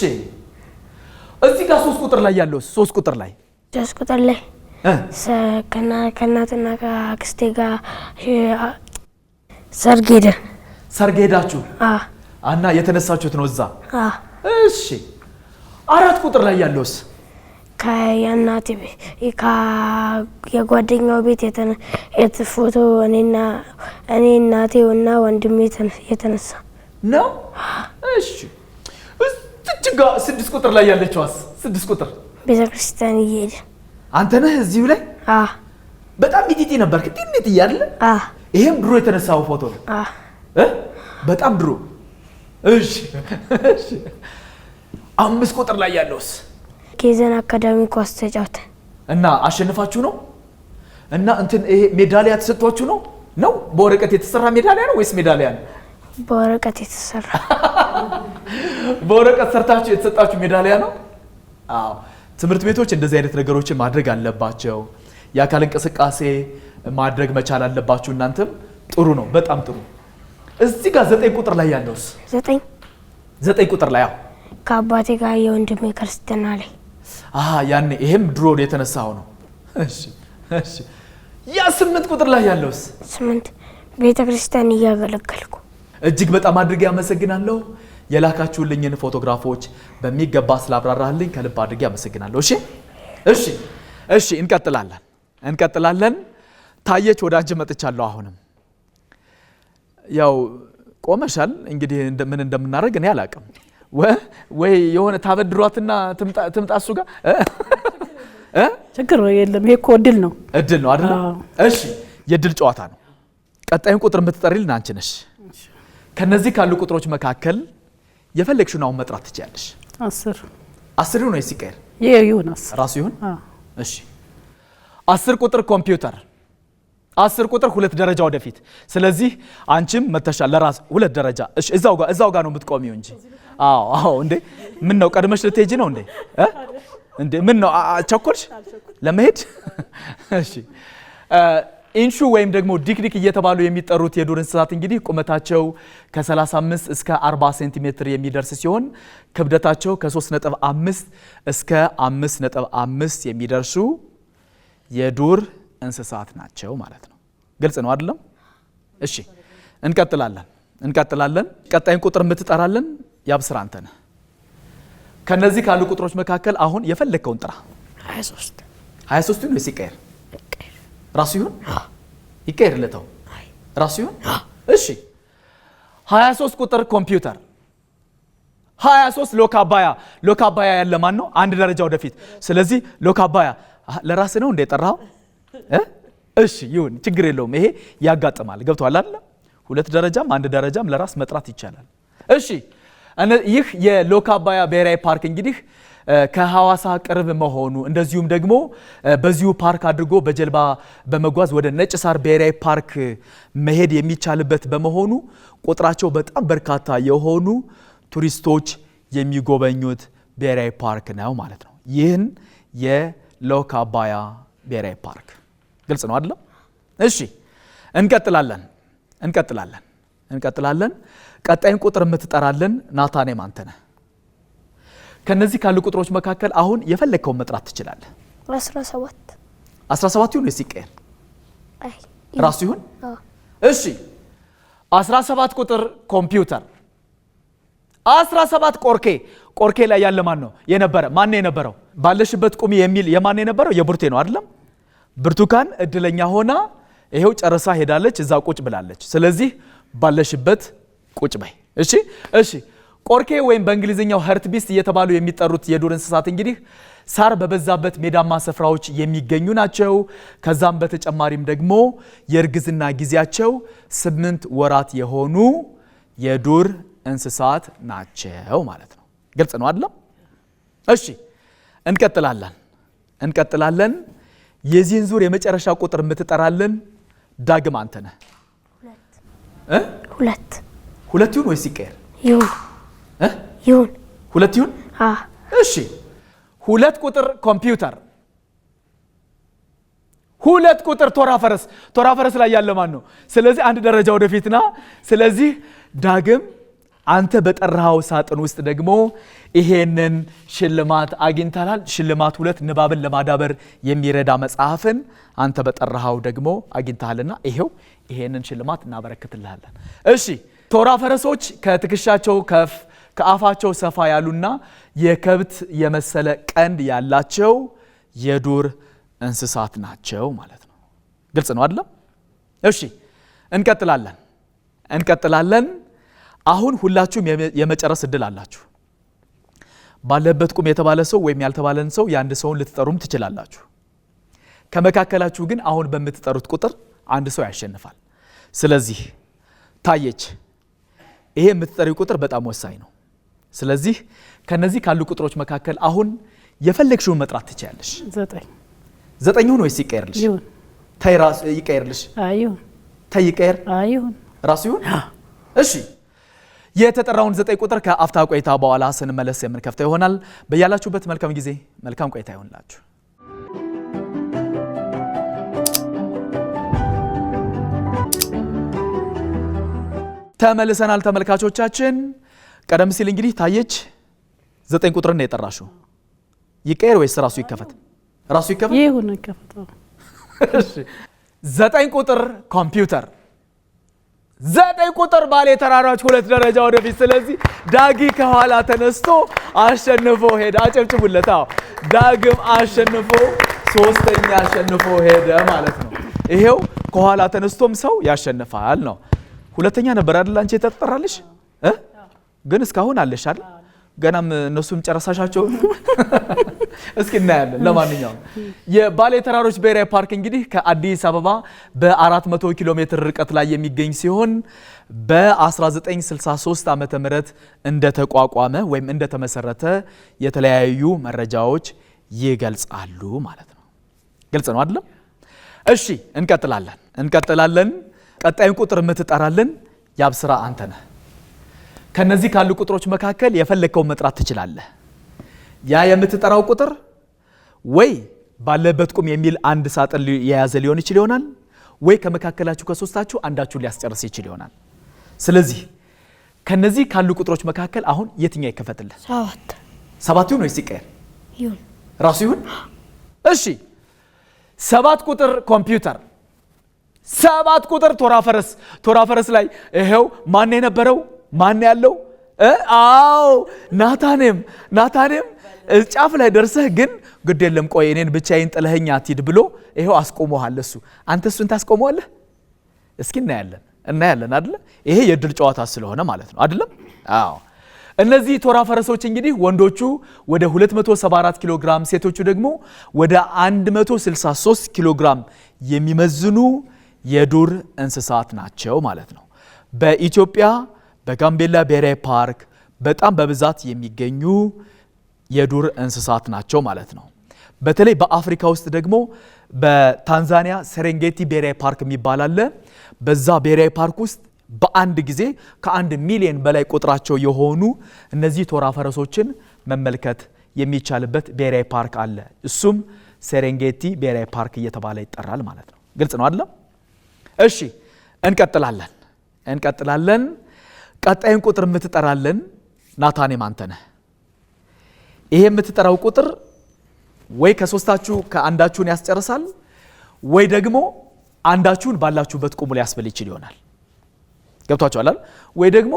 እዚህ ጋር 3 ቁጥር ላይ ያለውስ? 3 ቁጥር ላይ ከእናትና ከአክስቴ ጋር ሰርግ ሄዳችሁ። እና የተነሳችሁት ነው እዛ? እሺ 4 ቁጥር ላይ ያለውስ? ከያናቴ የጓደኛው ቤት ፎቶ እኔ እናቴውና ወንድሜ የተነሳ ነው። እሺ እዚህ ጋር 6 ቁጥር ላይ ያለችዋስ? 6 ቁጥር ቤተክርስቲያን እየሄደ አንተ ነህ እዚሁ ላይ? በጣም ሚጢጢ ነበርክ ትንሽ እያለ? ይሄም ድሮ የተነሳው ፎቶ ነው? በጣም ድሮ። እሺ 5 ቁጥር ላይ ያለውስ? ኬዘን አካዳሚ ኳስ ተጫውተን እና አሸንፋችሁ ነው? እና እንትን ይሄ ሜዳሊያ ተሰጥቷችሁ ነው? ነው በወረቀት የተሰራ ሜዳሊያ ነው ወይስ ሜዳሊያ ነው? በወረቀት የተሰራ። በወረቀት ሰርታችሁ የተሰጣችሁ ሜዳሊያ ነው? አዎ። ትምህርት ቤቶች እንደዚህ አይነት ነገሮችን ማድረግ አለባቸው። የአካል እንቅስቃሴ ማድረግ መቻል አለባችሁ። እናንተም ጥሩ ነው፣ በጣም ጥሩ። እዚህ ጋር 9 ቁጥር ላይ ያለውስ? 9 ቁጥር ላይ ያው ከአባቴ ጋር የወንድሜ ክርስትና ላይ ያኔ ይሄም ድሮ የተነሳው ነው። እሺ ያ 8 ቁጥር ላይ ያለውስ? 8 ቤተክርስቲያን እያገለገልኩ። እጅግ በጣም አድርጌ አመሰግናለሁ። የላካችሁልኝን ፎቶግራፎች በሚገባ ስላብራራህልኝ ከልብ አድርጌ አመሰግናለሁ። እሺ እንቀጥላለን። ታየች ወደ አንቺ መጥቻለሁ። አሁንም ያው ቆመሻል። እንግዲህ ምን እንደምናደርግ እኔ አላውቅም። ወይ የሆነ ታበድሯትና ትምጣ እሱ ጋር ችግር የለም። ይሄ እኮ እድል ነው አይደል? እሺ የእድል ጨዋታ ነው። ቀጣዩን ቁጥር የምትጠሪልን አንቺ ነሽ። ከነዚህ ካሉ ቁጥሮች መካከል የፈለግሽውን አሁን መጥራት ትችያለሽ። 10 ይሁን ወይስ ይቀር? ይሁን 10 ራሱ ይሁን። እሺ 10 ቁጥር ኮምፒውተር 10 ቁጥር 2 ደረጃ ወደፊት። ስለዚህ አንቺም መተሻል ለራስ 2 ደረጃ። እሺ እዛው ጋር ነው የምትቆሚው እንጂ። አዎ እንዴ ምን ነው ቀድመሽ ልትሄጂ ነው እንዴ ምን ነው ቸኮልሽ ለመሄድ? እሺ ኢንሹ ወይም ደግሞ ዲክዲክ እየተባሉ የሚጠሩት የዱር እንስሳት እንግዲህ ቁመታቸው ከ35 እስከ 40 ሴንቲሜትር የሚደርስ ሲሆን ክብደታቸው ከ3.5 እስከ 5.5 የሚደርሱ የዱር እንስሳት ናቸው ማለት ነው። ግልጽ ነው አይደለም? እሺ እንቀጥላለን። ቀጣይን ቁጥር የምትጠራለን ያብስራ አንተ ነህ። ከነዚህ ካሉ ቁጥሮች መካከል አሁን የፈለከውን ጥራ። 23 ይሁን ወይስ ይቀየር? ራሱ ይሁን? ይቀየር ለተው ራሱ ይሁን? እሺ 23 ቁጥር ኮምፒውተር 23 ሎካባያ ያለ ማን ነው? አንድ ደረጃ ወደፊት። ስለዚህ ሎካባያ ለራስ ነው እንደ ጠራው? እሺ ይሁን፣ ችግር የለውም። ይሄ ያጋጥማል። ገብቷል አይደል? 2 ደረጃም 1 ደረጃም ለራስ መጥራት ይቻላል። እሺ ይህ የሎካባያ ብሔራዊ ፓርክ እንግዲህ ከሐዋሳ ቅርብ መሆኑ እንደዚሁም ደግሞ በዚሁ ፓርክ አድርጎ በጀልባ በመጓዝ ወደ ነጭ ሳር ብሔራዊ ፓርክ መሄድ የሚቻልበት በመሆኑ ቁጥራቸው በጣም በርካታ የሆኑ ቱሪስቶች የሚጎበኙት ብሔራዊ ፓርክ ነው ማለት ነው። ይህን የሎካባያ ብሔራዊ ፓርክ ግልጽ ነው አይደለም? እሺ እንቀጥላለን። ቀጣይን ቁጥር የምትጠራልን ናታኔም አንተ ነህ። ከነዚህ ካሉ ቁጥሮች መካከል አሁን የፈለግከውን መጥራት ትችላለህ። 17 ይሁን ወይስ ይቀየር? ራሱ ይሁን? እሺ 17 ቁጥር ኮምፒውተር 17 ቆርኬ ላይ ያለ ማን ነው የነበረው? ባለሽበት ቁሚ የሚል የማን የነበረው? የቡርቴ ነው አይደለም? ብርቱካን እድለኛ ሆና ይሄው ጨርሳ ሄዳለች፣ እዛ ቁጭ ብላለች። ስለዚህ ባለሽበት ቁጭ በይ። እሺ ቆርኬ ወይም በእንግሊዝኛው ሀርት ቢስት እየተባሉ የሚጠሩት የዱር እንስሳት እንግዲህ ሳር በበዛበት ሜዳማ ስፍራዎች የሚገኙ ናቸው። ከዛም በተጨማሪም ደግሞ የእርግዝና ጊዜያቸው 8 ወራት የሆኑ የዱር እንስሳት ናቸው ማለት ነው። ግልጽ ነው አይደለም? እሺ እንቀጥላለን። የዚህን ዙር የመጨረሻ ቁጥር የምትጠራልን ዳግም አንተ ነህ። 2 ይሁን ወይስ ይቀየር? ይሁን 2 ይሁን? እሺ 2 ቁጥር ኮምፒውተር 2 ቁጥር ቶራ ፈረስ ላይ ያለ ማን ነው? ስለዚህ 1 ደረጃ ወደፊትና ስለዚህ ዳግም አንተ በጠራኸው ሳጥን ውስጥ ደግሞ ይሄንን ሽልማት አግኝተናል። ሽልማት 2 ንባብን ለማዳበር የሚረዳ መጽሐፍን አንተ በጠራኸው ደግሞ አግኝተሃልና ይሄንን ሽልማት እናበረክትልሃለን። እሺ ቶራ ፈረሶች ከትከሻቸው ከፍ ከአፋቸው ሰፋ ያሉና የከብት የመሰለ ቀንድ ያላቸው የዱር እንስሳት ናቸው ማለት ነው። ግልጽ ነው አይደል? እሺ እንቀጥላለን። አሁን ሁላችሁም የመጨረስ እድል አላችሁ። ባለበት ቁም የተባለ ሰው ወይም ያልተባለን ሰው የአንድ ሰውን ልትጠሩም ትችላላችሁ። ከመካከላችሁ ግን አሁን በምትጠሩት ቁጥር አንድ ሰው ያሸንፋል። ስለዚህ ታየች፣ ይሄ የምትጠሪው ቁጥር በጣም ወሳኝ ነው። ስለዚህ ከነዚህ ካሉ ቁጥሮች መካከል አሁን የፈለግሽውን መጥራት ትችያለሽ። 9 ይሁን ወይስ ይቀየርልሽ? ታይ ራስ ይቀየርልሽ? አይሁን። ታይ ይቀየር? አይሁን። ራሱ ይሁን? እሺ። የተጠራውን 9 ቁጥር ከአፍታ ቆይታ በኋላ ስንመለስ የምንከፍተው ይሆናል። በያላችሁበት መልካም ጊዜ፣ መልካም ቆይታ ይሆንላችሁ። ተመልሰናል ተመልካቾቻችን። ቀደም ሲል እንግዲህ ታየች 9 ቁጥር ነው የጠራሽው። ይቀየር ወይስ ራሱ ይከፈት? ራሱ ይከፈት? ይሁን ይከፈት። እሺ 9 ቁጥር ኮምፒውተር 9 ቁጥር ባሌ ተራራዎች 2 ደረጃ ወደፊት። ስለዚህ ዳጊ ከኋላ ተነስቶ አሸንፎ ሄደ። አጨብጭቡለት። ዳግም አሸንፎ 3ኛ አሸንፎ ሄደ ማለት ነው። ይሄው ከኋላ ተነስቶም ሰው ያሸንፋል ነው። 2ኛ ነበር አይደል አንቺ የተጠራልሽ? ግን እስካሁን አለሽ አይደል? ገናም እነሱም ጨረሳሻቸው። እስኪ እናያለን። ለማንኛውም የባሌ ተራሮች ብሔራዊ ፓርክ እንግዲህ ከአዲስ አበባ በ400 ኪሎ ሜትር ርቀት ላይ የሚገኝ ሲሆን በ1963 ዓመተ ምህረት እንደተቋቋመ ወይም እንደተመሰረተ የተለያዩ መረጃዎች ይገልጻሉ ማለት ነው። ግልጽ ነው አይደለም? እሺ እንቀጥላለን። ቀጣዩን ቁጥር የምትጠራልን ያብስራ አንተ ነህ። ከነዚህ ካሉ ቁጥሮች መካከል የፈለከውን መጥራት ትችላለህ። ያ የምትጠራው ቁጥር ወይ ባለበት ቁም የሚል አንድ ሳጥን የያዘ ሊሆን ይችላል፣ ወይ ከመካከላችሁ ከሶስታችሁ አንዳችሁን ሊያስጨርስ ይችል ይሆናል። ስለዚህ ከነዚህ ካሉ ቁጥሮች መካከል አሁን የትኛው ይከፈትልህ? 7 ይሁን ወይስ ይቀየር? ይሁን። ራሱ ይሁን? እሺ 7 ቁጥር ኮምፒውተር 7 ቁጥር ቶራ ፈረስ ላይ ይሄው ማን የነበረው ማን ያለው? አዎ ናታኔም ጫፍ ላይ ደርሰህ ግን ግድ የለም ቆይ እኔን ብቻዬን ጥለኸኝ አትሂድ ብሎ ይሄው አስቆመዋል። አንተ እሱን ታስቆመዋለህ? እስኪ እናያለን አይደል? ይሄ የድል ጨዋታ ስለሆነ ማለት ነው አይደለም? አዎ። እነዚህ ቶራ ፈረሶች እንግዲህ ወንዶቹ ወደ 274 ኪሎ ግራም፣ ሴቶቹ ደግሞ ወደ 163 ኪሎ ግራም የሚመዝኑ የዱር እንስሳት ናቸው ማለት ነው። በኢትዮጵያ በጋምቤላ ብሔራዊ ፓርክ በጣም በብዛት የሚገኙ የዱር እንስሳት ናቸው ማለት ነው። በተለይ በአፍሪካ ውስጥ ደግሞ በታንዛኒያ ሴሬንጌቲ ብሔራዊ ፓርክ የሚባል አለ። በዛ ብሔራዊ ፓርክ ውስጥ በአንድ ጊዜ ከ1 ሚሊዮን በላይ ቁጥራቸው የሆኑ እነዚህ ቶራ ፈረሶችን መመልከት የሚቻልበት ብሔራዊ ፓርክ አለ። እሱም ሴሬንጌቲ ብሔራዊ ፓርክ እየተባለ ይጠራል ማለት ነው። ግልጽ ነው አይደል? እሺ እንቀጥላለን። ቀጣዩን ቁጥር የምትጠራለን ናታኔም አንተ ነህ። ይሄ የምትጠራው ቁጥር ወይ ከሶስታችሁ ከአንዳችሁን ያስጨርሳል፣ ወይ ደግሞ አንዳችሁን ባላችሁበት ቁሙ ሊያስበል ይችል ይሆናል። ገብቷችኋል አይደል? ወይ ደግሞ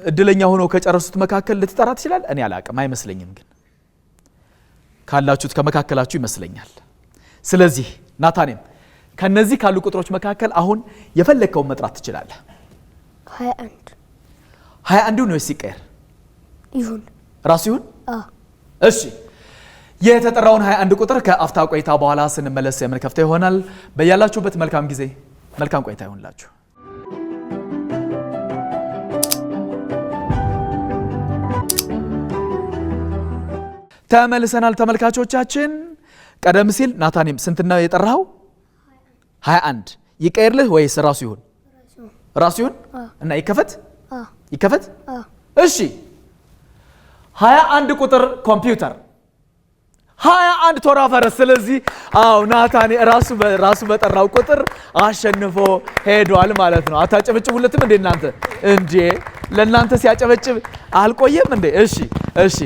እድለኛ ሆኖ ከጨረሱት መካከል ልትጠራ ትችላል። እኔ አላቅም፣ አይመስለኝም፣ ግን ካላችሁት ከመካከላችሁ ይመስለኛል። ስለዚህ ናታኔም ከነዚህ ካሉ ቁጥሮች መካከል አሁን የፈለከውን መጥራት ትችላለህ። 21 ነው ወይስ ይቀየር? ይሁን። ራሱ ይሁን? እሺ የተጠራውን 21 ቁጥር ከአፍታ ቆይታ በኋላ ስንመለስ የምንከፍተው ይሆናል። በያላችሁበት መልካም ጊዜ፣ መልካም ቆይታ ይሆንላችሁ። ተመልሰናል ተመልካቾቻችን። ቀደም ሲል ናታኔም ስንትና የጠራኸው 21 ይቀየርልህ ወይስ ራሱ ይሁን? ራሱ ይሁን እና ይከፈት። እሺ 21 ቁጥር ኮምፒውተር 21 ቶራ ፈረስ። ስለዚህ ናታኔ ራሱ በጠራው ቁጥር አሸንፎ ሄዷል ማለት ነው። አታጨበጭቡለትም እንዴ እናንተ? እንዴ ለእናንተ ሲያጨበጭብ አልቆየም እንዴ? እሺ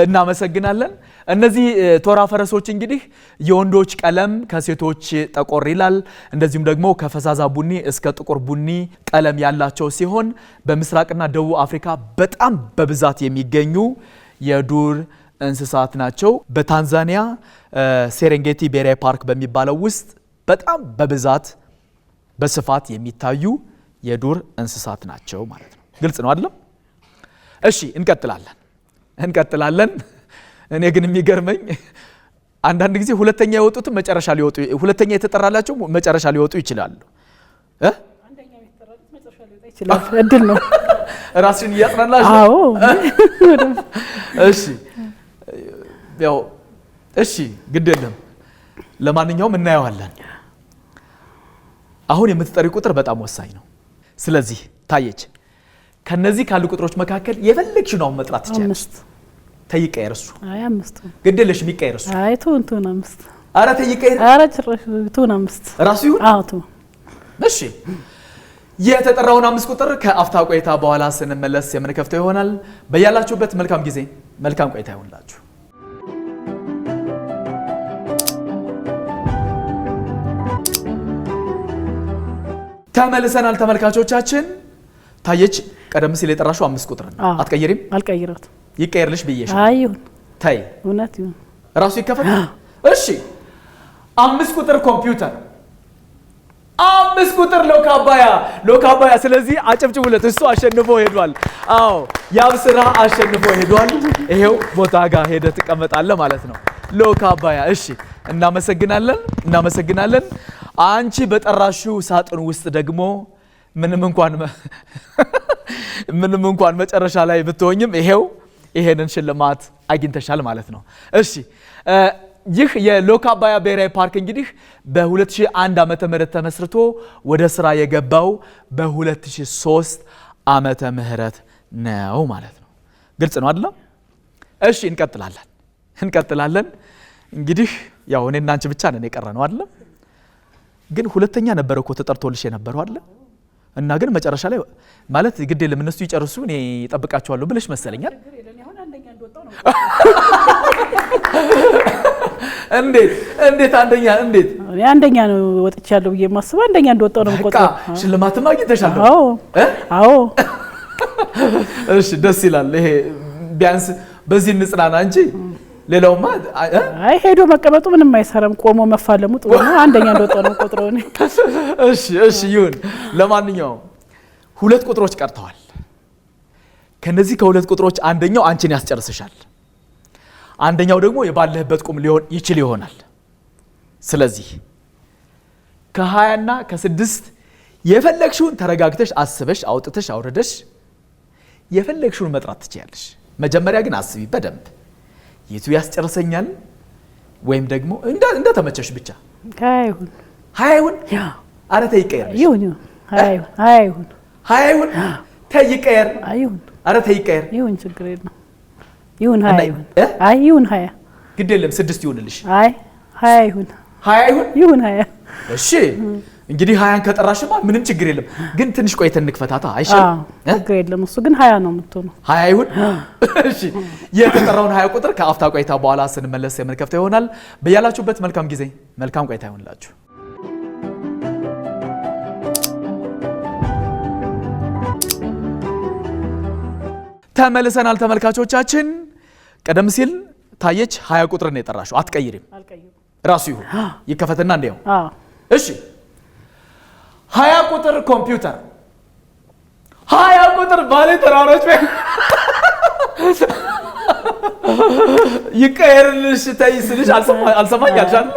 እናመሰግናለን። እነዚህ ቶራ ፈረሶች እንግዲህ የወንዶች ቀለም ከሴቶች ጠቆር ይላል። እንደዚሁም ደግሞ ከፈዛዛ ቡኒ እስከ ጥቁር ቡኒ ቀለም ያላቸው ሲሆን በምስራቅና ደቡብ አፍሪካ በጣም በብዛት የሚገኙ የዱር እንስሳት ናቸው። በታንዛኒያ ሴሬንጌቲ ብሔራዊ ፓርክ በሚባለው ውስጥ በጣም በብዛት በስፋት የሚታዩ የዱር እንስሳት ናቸው ማለት ነው። ግልጽ ነው አይደለም? እሺ እንቀጥላለን። እኔ ግን የሚገርመኝ አንዳንድ ጊዜ ሁለተኛ የወጡት መጨረሻ ሊወጡ ሁለተኛ የተጠራላቸው መጨረሻ ሊወጡ ይችላሉ። አንደኛ የተጠራሉት መጨረሻ ሊወጣ ይችላል። እድል ነው። ራስን እያጽናናሽ? አዎ። እሺ ግድ የለም። ለማንኛውም እናየዋለን። አሁን የምትጠሪ ቁጥር በጣም ወሳኝ ነው። ስለዚህ ታየች ከነዚህ ካሉ ቁጥሮች መካከል የፈለግሽውን አሁን መጥራት ትችላለሽ። 5 ተይቀየር እሱ። አይ 5 ግድልሽ የሚቀየር እሱ። አይ ቱን 5 አረ ተይቀየር። አረ ጭራሽ ቱን 5 ራሱ ይሁን። አዎ ቱ። እሺ የተጠራውን 5 ቁጥር ከአፍታ ቆይታ በኋላ ስንመለስ የምንከፍተው ይሆናል። በያላችሁበት መልካም ጊዜ መልካም ቆይታ ይሁንላችሁ። ተመልሰናል ተመልካቾቻችን። ታየች ቀደም ሲል የጠራሽው 5 ቁጥር ነው። አትቀይሪም? አልቀይራትም። ይቀየርልሽ ብዬሽ። አይ ይሁን። ታይ እውነት ይሁን። ራሱ ይከፈት። እሺ 5 ቁጥር ኮምፒውተር፣ 5 ቁጥር ሎካባያ። ስለዚህ አጨብጭቡለት። እሱ አሸንፎ ሄዷል። አዎ ያብስራ አሸንፎ ሄዷል። ይሄው ቦታ ጋር ሄደ ትቀመጣለህ ማለት ነው። ሎካባያ። እሺ እናመሰግናለን። አንቺ በጠራሽው ሳጥን ውስጥ ደግሞ ምንም እንኳን መጨረሻ ላይ ብትሆኝም ይሄንን ሽልማት አግኝተሻል ማለት ነው። እሺ ይህ የሎካባያ ብሔራዊ ፓርክ እንግዲህ በ2001 ዓመተ ምህረት ተመስርቶ ወደ ስራ የገባው በ2003 ዓመተ ምህረት ነው ማለት ነው። ግልጽ ነው አይደል? እሺ እንቀጥላለን። እንግዲህ ያው እኔና አንቺ ብቻ ነን የቀረነው አይደል? ግን ሁለተኛ ነበር እኮ ተጠርቶልሽ የነበረው አይደል? እና ግን መጨረሻ ላይ ማለት ግድ የለም እነሱ ይጨርሱ እኔ እጠብቃቸዋለሁ ብለሽ መሰለኛል። እንዴት አንደኛ ነው ወጥቻለሁ ብዬ ማስበው አንደኛ እንደወጣው ነው የምቆጥረው። ሽልማትም አግኝተሻል? አዎ። እሺ ደስ ይላል። ይሄ ቢያንስ በዚህ እንጽናና እንጂ ሌላውማ አይ ሄዶ መቀመጡ ምንም አይሰራም። ቆሞ መፋለሙ ጥሩ ነው። አንደኛ እንደወጣው ነው የምቆጥረው እኔ። እሺ ይሁን። ለማንኛውም 2 ቁጥሮች ቀርተዋል። ከነዚህ ከ2 ቁጥሮች አንደኛው አንቺን ያስጨርስሻል፣ አንደኛው ደግሞ የባለህበት ቁም ሊሆን ይችል ይሆናል። ስለዚህ ከ20 እና ከ6 የፈለግሽውን ተረጋግተሽ አስበሽ አውጥተሽ አውርደሽ የፈለግሽውን መጥራት ትችያለሽ። መጀመሪያ ግን አስቢ በደንብ የቱ ያስጨርሰኛል ወይም ደግሞ እንደ ተመቸሽ ብቻ። 20 ይሁን። አረ ተይቀየር። ይሁን 20 ይሁን። ተይቀየር። አረ ተይቀየር። ይሁን ችግር የለም። ይሁን 20 ይሁን። አይ ይሁን 20 ግድ የለም 6 ይሁንልሽ። አይ 20 ይሁን። 20 ይሁን 20። እሺ እንግዲህ 20ን ከጠራሽማ ምንም ችግር የለም። ግን ትንሽ ቆይተን እንክፈታታ አይሻልም? ችግር የለም። እሱ ግን 20 ነው የምትሆነው። 20 ይሁን። እሺ የተጠራውን 20 ቁጥር ከአፍታ ቆይታ በኋላ ስንመለስ የምንከፍተው ይሆናል። በያላችሁበት መልካም ጊዜ መልካም ቆይታ ይሁንላችሁ። ተመልሰናል ተመልካቾቻችን። ቀደም ሲል ታየች 20 ቁጥር ነው የጠራሽው። አትቀይሪም? ራሱ ይሁን ይከፈትና እንደው እሺ 20 ቁጥር ኮምፒውተር፣ 20 ቁጥር ባሌ ተራሮች ይቀየርልሽ ተይስልሽ አልሰማኝ አልሻል።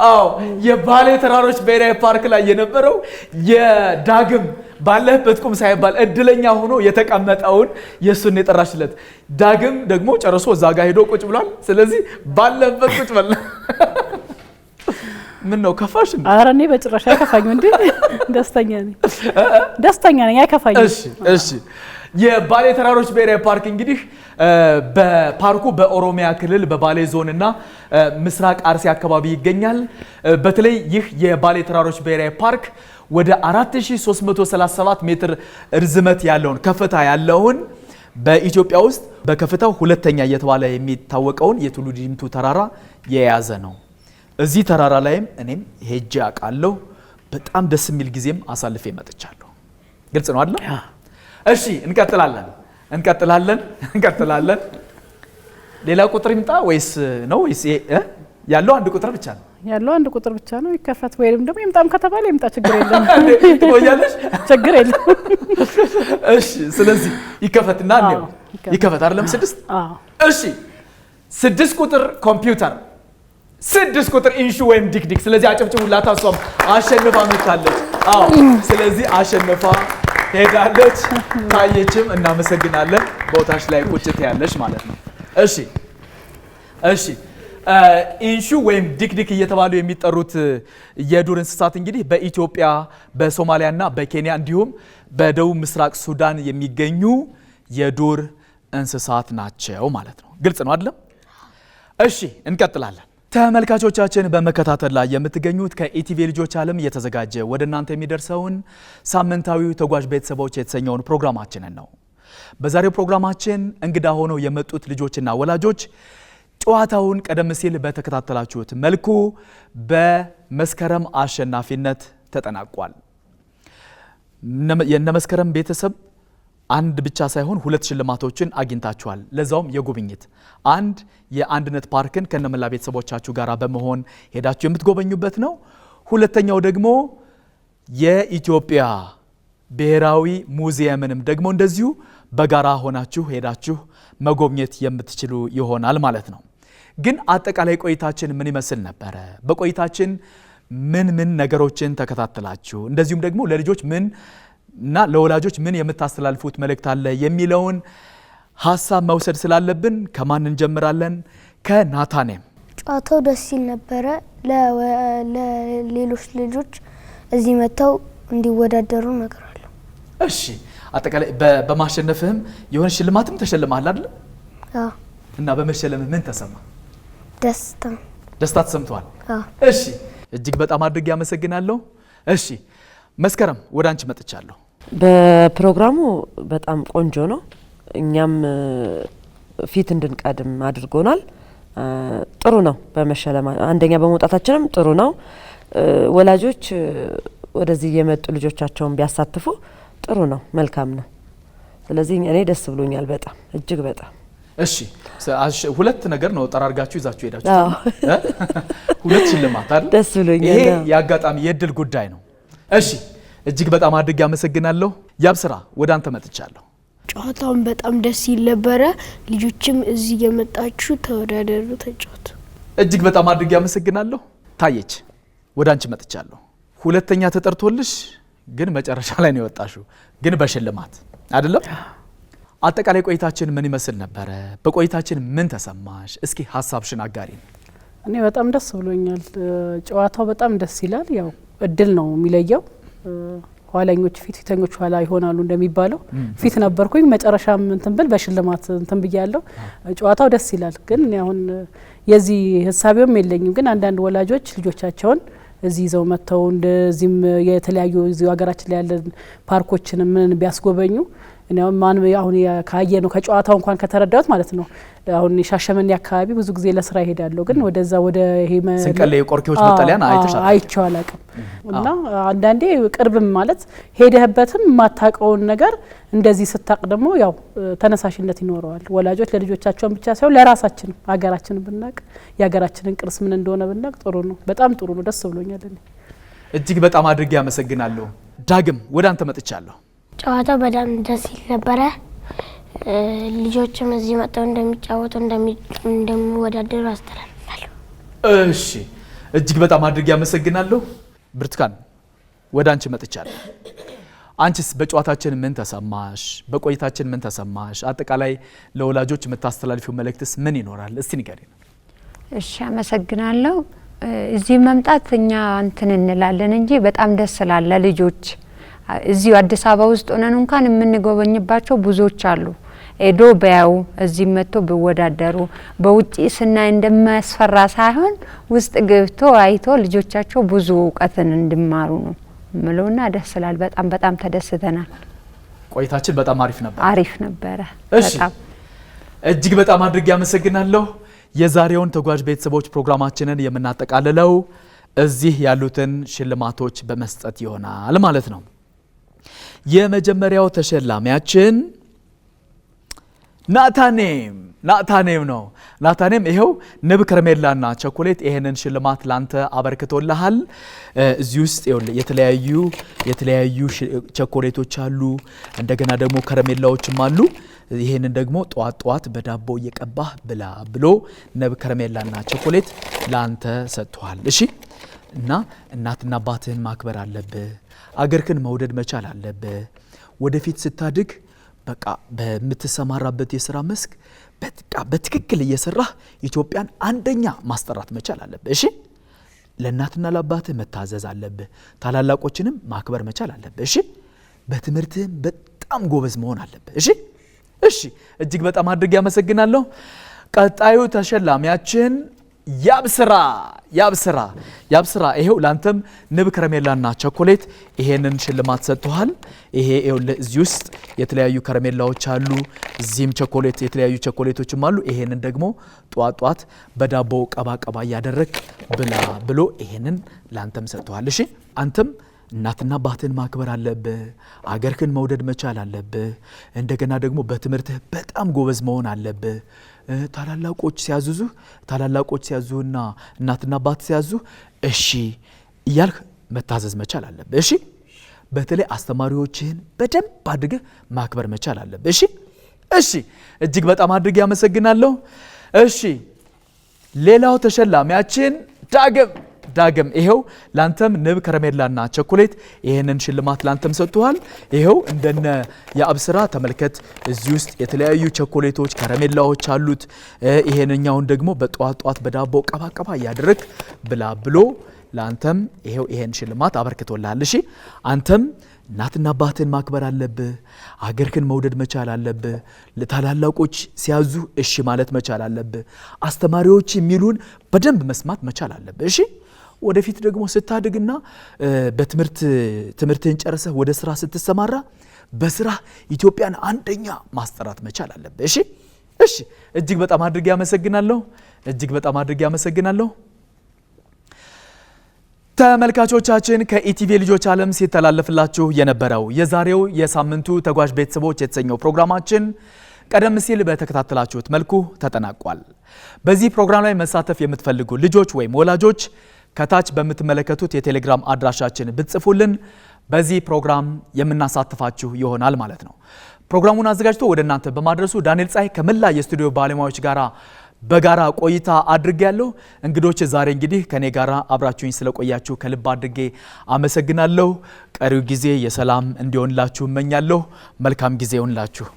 አዎ የባሌ ተራሮች ብሔራዊ ፓርክ ላይ የነበረው የዳግም ባለህበት ቁም ሳይባል እድለኛ ሆኖ የተቀመጠውን የሱን የጠራሽለት ዳግም ደግሞ ጨርሶ እዛ ጋር ሄዶ ቁጭ ብሏል። ስለዚህ ባለህበት ቁጭ በል። ምን ነው ከፋሽ? ኧረ እኔ በጭራሽ አይከፋኝም። እንዴ ደስተኛ ነኝ አይከፋኝም። እሺ የባሌ ተራሮች ብሔራዊ ፓርክ እንግዲህ በፓርኩ በኦሮሚያ ክልል በባሌ ዞን እና ምስራቅ አርሲ አካባቢ ይገኛል። በተለይ ይህ የባሌ ተራሮች ብሔራዊ ፓርክ ወደ 4337 ሜትር ርዝመት ያለውን ከፍታ ያለውን በኢትዮጵያ ውስጥ በከፍታው ሁለተኛ እየተባለ የሚታወቀውን የቱሉ ዲምቱ ተራራ የያዘ ነው። እዚህ ተራራ ላይም እኔም ሄጄ አውቃለሁ። በጣም ደስ የሚል ጊዜም አሳልፌ መጥቻለሁ። ግልጽ ነው አይደል? እሺ እንቀጥላለን። ሌላ ቁጥር ይምጣ ወይስ ያለው አንድ ቁጥር ብቻ ነው? ያለው አንድ ቁጥር ብቻ ነው። ይከፈት ወይም ደግሞ ይምጣም ከተባለ ይምጣ፣ ችግር የለም። ትቆያለሽ? ችግር የለም። እሺ፣ ስለዚህ ይከፈትና ነው ይከፈት አይደለም? 6 እሺ፣ 6 ቁጥር ኮምፒውተር፣ 6 ቁጥር ኢንሹ ወይም ዲክዲክ። ስለዚህ አጨብጭቡላት። እሷም አሸንፋ መጥታለች። ስለዚህ አሸንፋ ሄዳለች። ታየችም። እናመሰግናለን። ቦታሽ ላይ ቁጭት ያለሽ ማለት ነው። እሺ ኢንሹ ወይም ዲክዲክ እየተባሉ የሚጠሩት የዱር እንስሳት እንግዲህ በኢትዮጵያ በሶማሊያና በኬንያ እንዲሁም በደቡብ ምስራቅ ሱዳን የሚገኙ የዱር እንስሳት ናቸው ማለት ነው። ግልጽ ነው አይደለም? እሺ እንቀጥላለን። ተመልካቾቻችን በመከታተል ላይ የምትገኙት ከኢቲቪ ልጆች ዓለም እየተዘጋጀ ወደ እናንተ የሚደርሰውን ሳምንታዊው ተጓዥ ቤተሰቦች የተሰኘውን ፕሮግራማችንን ነው። በዛሬው ፕሮግራማችን እንግዳ ሆነው የመጡት ልጆችና ወላጆች ጨዋታውን ቀደም ሲል በተከታተላችሁት መልኩ በመስከረም አሸናፊነት ተጠናቋል። የነመስከረም ቤተሰብ አንድ ብቻ ሳይሆን 2 ሽልማቶችን አግኝታችኋል። ለዛውም የጉብኝት አንድ የአንድነት ፓርክን ከነመላ ቤተሰቦቻችሁ ጋር በመሆን ሄዳችሁ የምትጎበኙበት ነው። ሁለተኛው ደግሞ የኢትዮጵያ ብሔራዊ ሙዚየምንም ደግሞ እንደዚሁ በጋራ ሆናችሁ ሄዳችሁ መጎብኘት የምትችሉ ይሆናል ማለት ነው። ግን አጠቃላይ ቆይታችን ምን ይመስል ነበረ? በቆይታችን ምን ነገሮችን ተከታተላችሁ? እንደዚሁም ደግሞ ለልጆች ምን እና ለወላጆች ምን የምታስተላልፉት መልእክት አለ የሚለውን ሀሳብ መውሰድ ስላለብን ከማን እንጀምራለን? ከናታኔም። ጨዋታው ደስ ሲል ነበረ። ለሌሎች ልጆች እዚህ መጥተው እንዲወዳደሩ እነግራለሁ። እሺ፣ አጠቃላይ በማሸነፍህም የሆነ ሽልማትም ተሸልመሃል አይደል? አዎ። እና በመሸለምህ ምን ተሰማ? ደስታ ተሰምቷል? አዎ። እሺ፣ እጅግ በጣም አድርጌ አመሰግናለሁ። እሺ፣ መስከረም ወደ አንቺ መጥቻለሁ። በፕሮግራሙ በጣም ቆንጆ ነው። እኛም ፊት እንድንቀድም አድርጎናል። ጥሩ ነው። በመሸለማ አንደኛ በመውጣታችንም ጥሩ ነው። ወላጆች ወደዚህ የመጡ ልጆቻቸውን ቢያሳትፉ ጥሩ ነው፣ መልካም ነው። ስለዚህ እኔ ደስ ብሎኛል በጣም እጅግ በጣም። እሺ፣ 2 ነገር ነው ጠራርጋችሁ ይዛችሁ ሄዳችሁ። 2 ሽልማት አይደል? ደስ ብሎኛል። ይሄ የአጋጣሚ የእድል ጉዳይ ነው። እሺ፣ እጅግ በጣም አድርጌ አመሰግናለሁ። ያብስራ ወደ አንተ መጥቻለሁ። ጨዋታውን በጣም ደስ ይል ነበረ። ልጆችም እዚህ የመጣችሁ ተወዳደሩ፣ ተጫወቱ። እጅግ በጣም አድርጌ አመሰግናለሁ። ታየች ወደ አንቺ መጥቻለሁ። 2ኛ ተጠርቶልሽ ግን መጨረሻ ላይ ነው የወጣሽው፣ ግን በሽልማት አይደለም። አጠቃላይ ቆይታችን ምን ይመስል ነበረ? በቆይታችን ምን ተሰማሽ? እስኪ ሀሳብሽን አጋሪን። እኔ በጣም ደስ ብሎኛል። ጨዋታው በጣም ደስ ይላል። ያው እድል ነው የሚለየው። ኋላኞች ፊተኞች ኋላ ይሆናሉ እንደሚባለው ፊት ነበርኩኝ። መጨረሻም እንትን ብል በሽልማት እንትን ብያለሁ። ጨዋታው ደስ ይላል። ግን አሁን የዚህ ሀሳቢውም የለኝም። ግን አንዳንድ ወላጆች ልጆቻቸውን እዚህ ይዘው መጥተው እንደዚህም የተለያዩ እዚህ ሀገራችን ላይ ያለ ፓርኮችን ምን ቢያስጎበኙ አሁን ካየ ነው ከጨዋታው እንኳን ከተረዳሁት ማለት ነው። አሁን ሻሸመኔ አካባቢ ብዙ ጊዜ ለስራ ይሄዳለሁ። ግን ወደዛ ወደ ስንቀሌ የቆርኪዎች መጠለያን አይቼው አላውቅም። እና አንዳንዴ ቅርብም ማለት ሄደህበትም የማታውቀውን ነገር እንደዚህ ስታቅ ደግሞ ያው ተነሳሽነት ይኖረዋል። ወላጆች ለልጆቻቸውን ብቻ ሳይሆን ለራሳችን ሀገራችንን ብናቅ የሀገራችንን ቅርስ ምን እንደሆነ ብናቅ ጥሩ ነው። በጣም ጥሩ ነው። ደስ ብሎኛል። እጅግ በጣም አድርጌ አመሰግናለሁ። ዳግም ወደ አንተ መጥቻለሁ። ጨዋታው በጣም ደስ ይል ነበረ። ልጆችም እዚህ መጥተው እንደሚጫወቱ እንደሚወዳደሩ አስተላልፋለሁ። እሺ፣ እጅግ በጣም አድርጌ አመሰግናለሁ። ብርቱካን ወደ አንቺ መጥቻለሁ። አንቺስ በጨዋታችን ምን ተሰማሽ? በቆይታችን ምን ተሰማሽ? አጠቃላይ ለወላጆች የምታስተላልፊው መልእክትስ ምን ይኖራል? እስቲ ንገሪን። እሺ፣ አመሰግናለሁ። እዚህ መምጣት እኛ እንትን እንላለን እንጂ በጣም ደስ ስላለ ልጆች እዚሁ አዲስ አበባ ውስጥ ሆነን እንኳን የምንጎበኝባቸው ብዙዎች አሉ። ኤዶ በያው እዚህ መጥቶ ቢወዳደሩ በውጪ ስናይ እንደማያስፈራ ሳይሆን ውስጥ ገብቶ አይቶ ልጆቻቸው ብዙ እውቀትን እንዲማሩ ነው ምለውና ደስ ስላል በጣም ተደስተናል። ቆይታችን በጣም አሪፍ ነበረ። በጣም እጅግ በጣም አድርጌ አመሰግናለሁ። የዛሬውን ተጓዥ ቤተሰቦች ፕሮግራማችንን የምናጠቃልለው እዚህ ያሉትን ሽልማቶች በመስጠት ይሆናል ማለት ነው። የመጀመሪያው ተሸላሚያችን ናታኔም ነው። ናታኔም ይሄው ንብ ከረሜላና ቸኮሌት ይሄንን ሽልማት ላንተ አበርክቶልሃል። እዚህ ውስጥ የተለያዩ ቸኮሌቶች አሉ፣ እንደገና ደግሞ ከረሜላዎችም አሉ። ይሄንን ደግሞ ጧት በዳቦ እየቀባህ ብላ ብሎ ንብ ከረሜላና ቸኮሌት ላንተ ሰጥቷል። እሺ እና እናትና አባትህን ማክበር አለብህ። አገርክን መውደድ መቻል አለብህ። ወደፊት ስታድግ በቃ በምትሰማራበት የሥራ መስክ በትክክል እየሰራህ ኢትዮጵያን አንደኛ ማስጠራት መቻል አለብህ። እሺ ለእናትና ለአባትህ መታዘዝ አለብህ። ታላላቆችንም ማክበር መቻል አለብህ። እሺ በትምህርትህም በጣም ጎበዝ መሆን አለብህ። እሺ እጅግ በጣም አድርጌ ያመሰግናለሁ። ቀጣዩ ተሸላሚያችን ያብስራ ይሄው ላንተም ንብ ከረሜላና ቸኮሌት ይሄንን ሽልማት ሰጥቷል። ይሄ እዚህ ውስጥ የተለያዩ ከረሜላዎች አሉ፣ እዚህም ቸኮሌት የተለያዩ ቸኮሌቶችም አሉ። ይሄንን ደግሞ ጧት በዳቦ ቀባ እያደረግ ብላ ብሎ ይሄንን ላንተም ሰጥቷል። እሺ አንተም እናትና አባትን ማክበር አለብህ። አገርክን መውደድ መቻል አለብህ። እንደገና ደግሞ በትምህርትህ በጣም ጎበዝ መሆን አለብህ። ታላላቆች ሲያዙህና እናትና አባት ሲያዙህ እሺ እያልክ መታዘዝ መቻል አለብህ። እሺ በተለይ አስተማሪዎችህን በደንብ አድርገህ ማክበር መቻል አለብህ። እሺ እጅግ በጣም አድርጌ ያመሰግናለሁ። እሺ ሌላው ተሸላሚያችን ዳግም ይሄው ላንተም ንብ ከረሜላና ቸኮሌት ይሄንን ሽልማት ላንተም ሰጥቷል። ይሄው እንደነ የአብስራ ተመልከት፣ እዚህ ውስጥ የተለያዩ ቸኮሌቶች ከረሜላዎች አሉት። ይሄንኛውን ደግሞ በጧት በዳቦ ቀባ ያደረክ ብላ ብሎ ላንተም ይሄው ይሄን ሽልማት አበርክቶልሃል። እሺ አንተም እናትና አባትን ማክበር አለብህ። አገርክን መውደድ መቻል አለብህ። ለታላላቆች ሲያዙ እሺ ማለት መቻል አለብህ። አስተማሪዎች የሚሉን በደንብ መስማት መቻል አለብህ። እሺ ወደፊት ደግሞ ስታድግና ትምህርትህን ጨርሰህ ወደ ስራ ስትሰማራ በስራ ኢትዮጵያን አንደኛ ማስጠራት መቻል አለብህ። እሺ እጅግ በጣም አድርጌ ያመሰግናለሁ። ተመልካቾቻችን ከኢቲቪ ልጆች ዓለም ሲተላለፍላችሁ የነበረው የዛሬው የሳምንቱ ተጓዥ ቤተሰቦች የተሰኘው ፕሮግራማችን ቀደም ሲል በተከታተላችሁት መልኩ ተጠናቋል። በዚህ ፕሮግራም ላይ መሳተፍ የምትፈልጉ ልጆች ወይም ወላጆች ከታች በምትመለከቱት የቴሌግራም አድራሻችን ብትጽፉልን በዚህ ፕሮግራም የምናሳትፋችሁ ይሆናል ማለት ነው። ፕሮግራሙን አዘጋጅቶ ወደ እናንተ በማድረሱ ዳንኤል ፀሐይ ከመላ የስቱዲዮ ባለሙያዎች ጋር በጋራ ቆይታ አድርጌያለሁ። እንግዶች ዛሬ እንግዲህ ከኔ ጋራ አብራችሁኝ ስለቆያችሁ ከልብ አድርጌ አመሰግናለሁ። ቀሪው ጊዜ የሰላም እንዲሆንላችሁ እመኛለሁ። መልካም ጊዜ ይሁንላችሁ።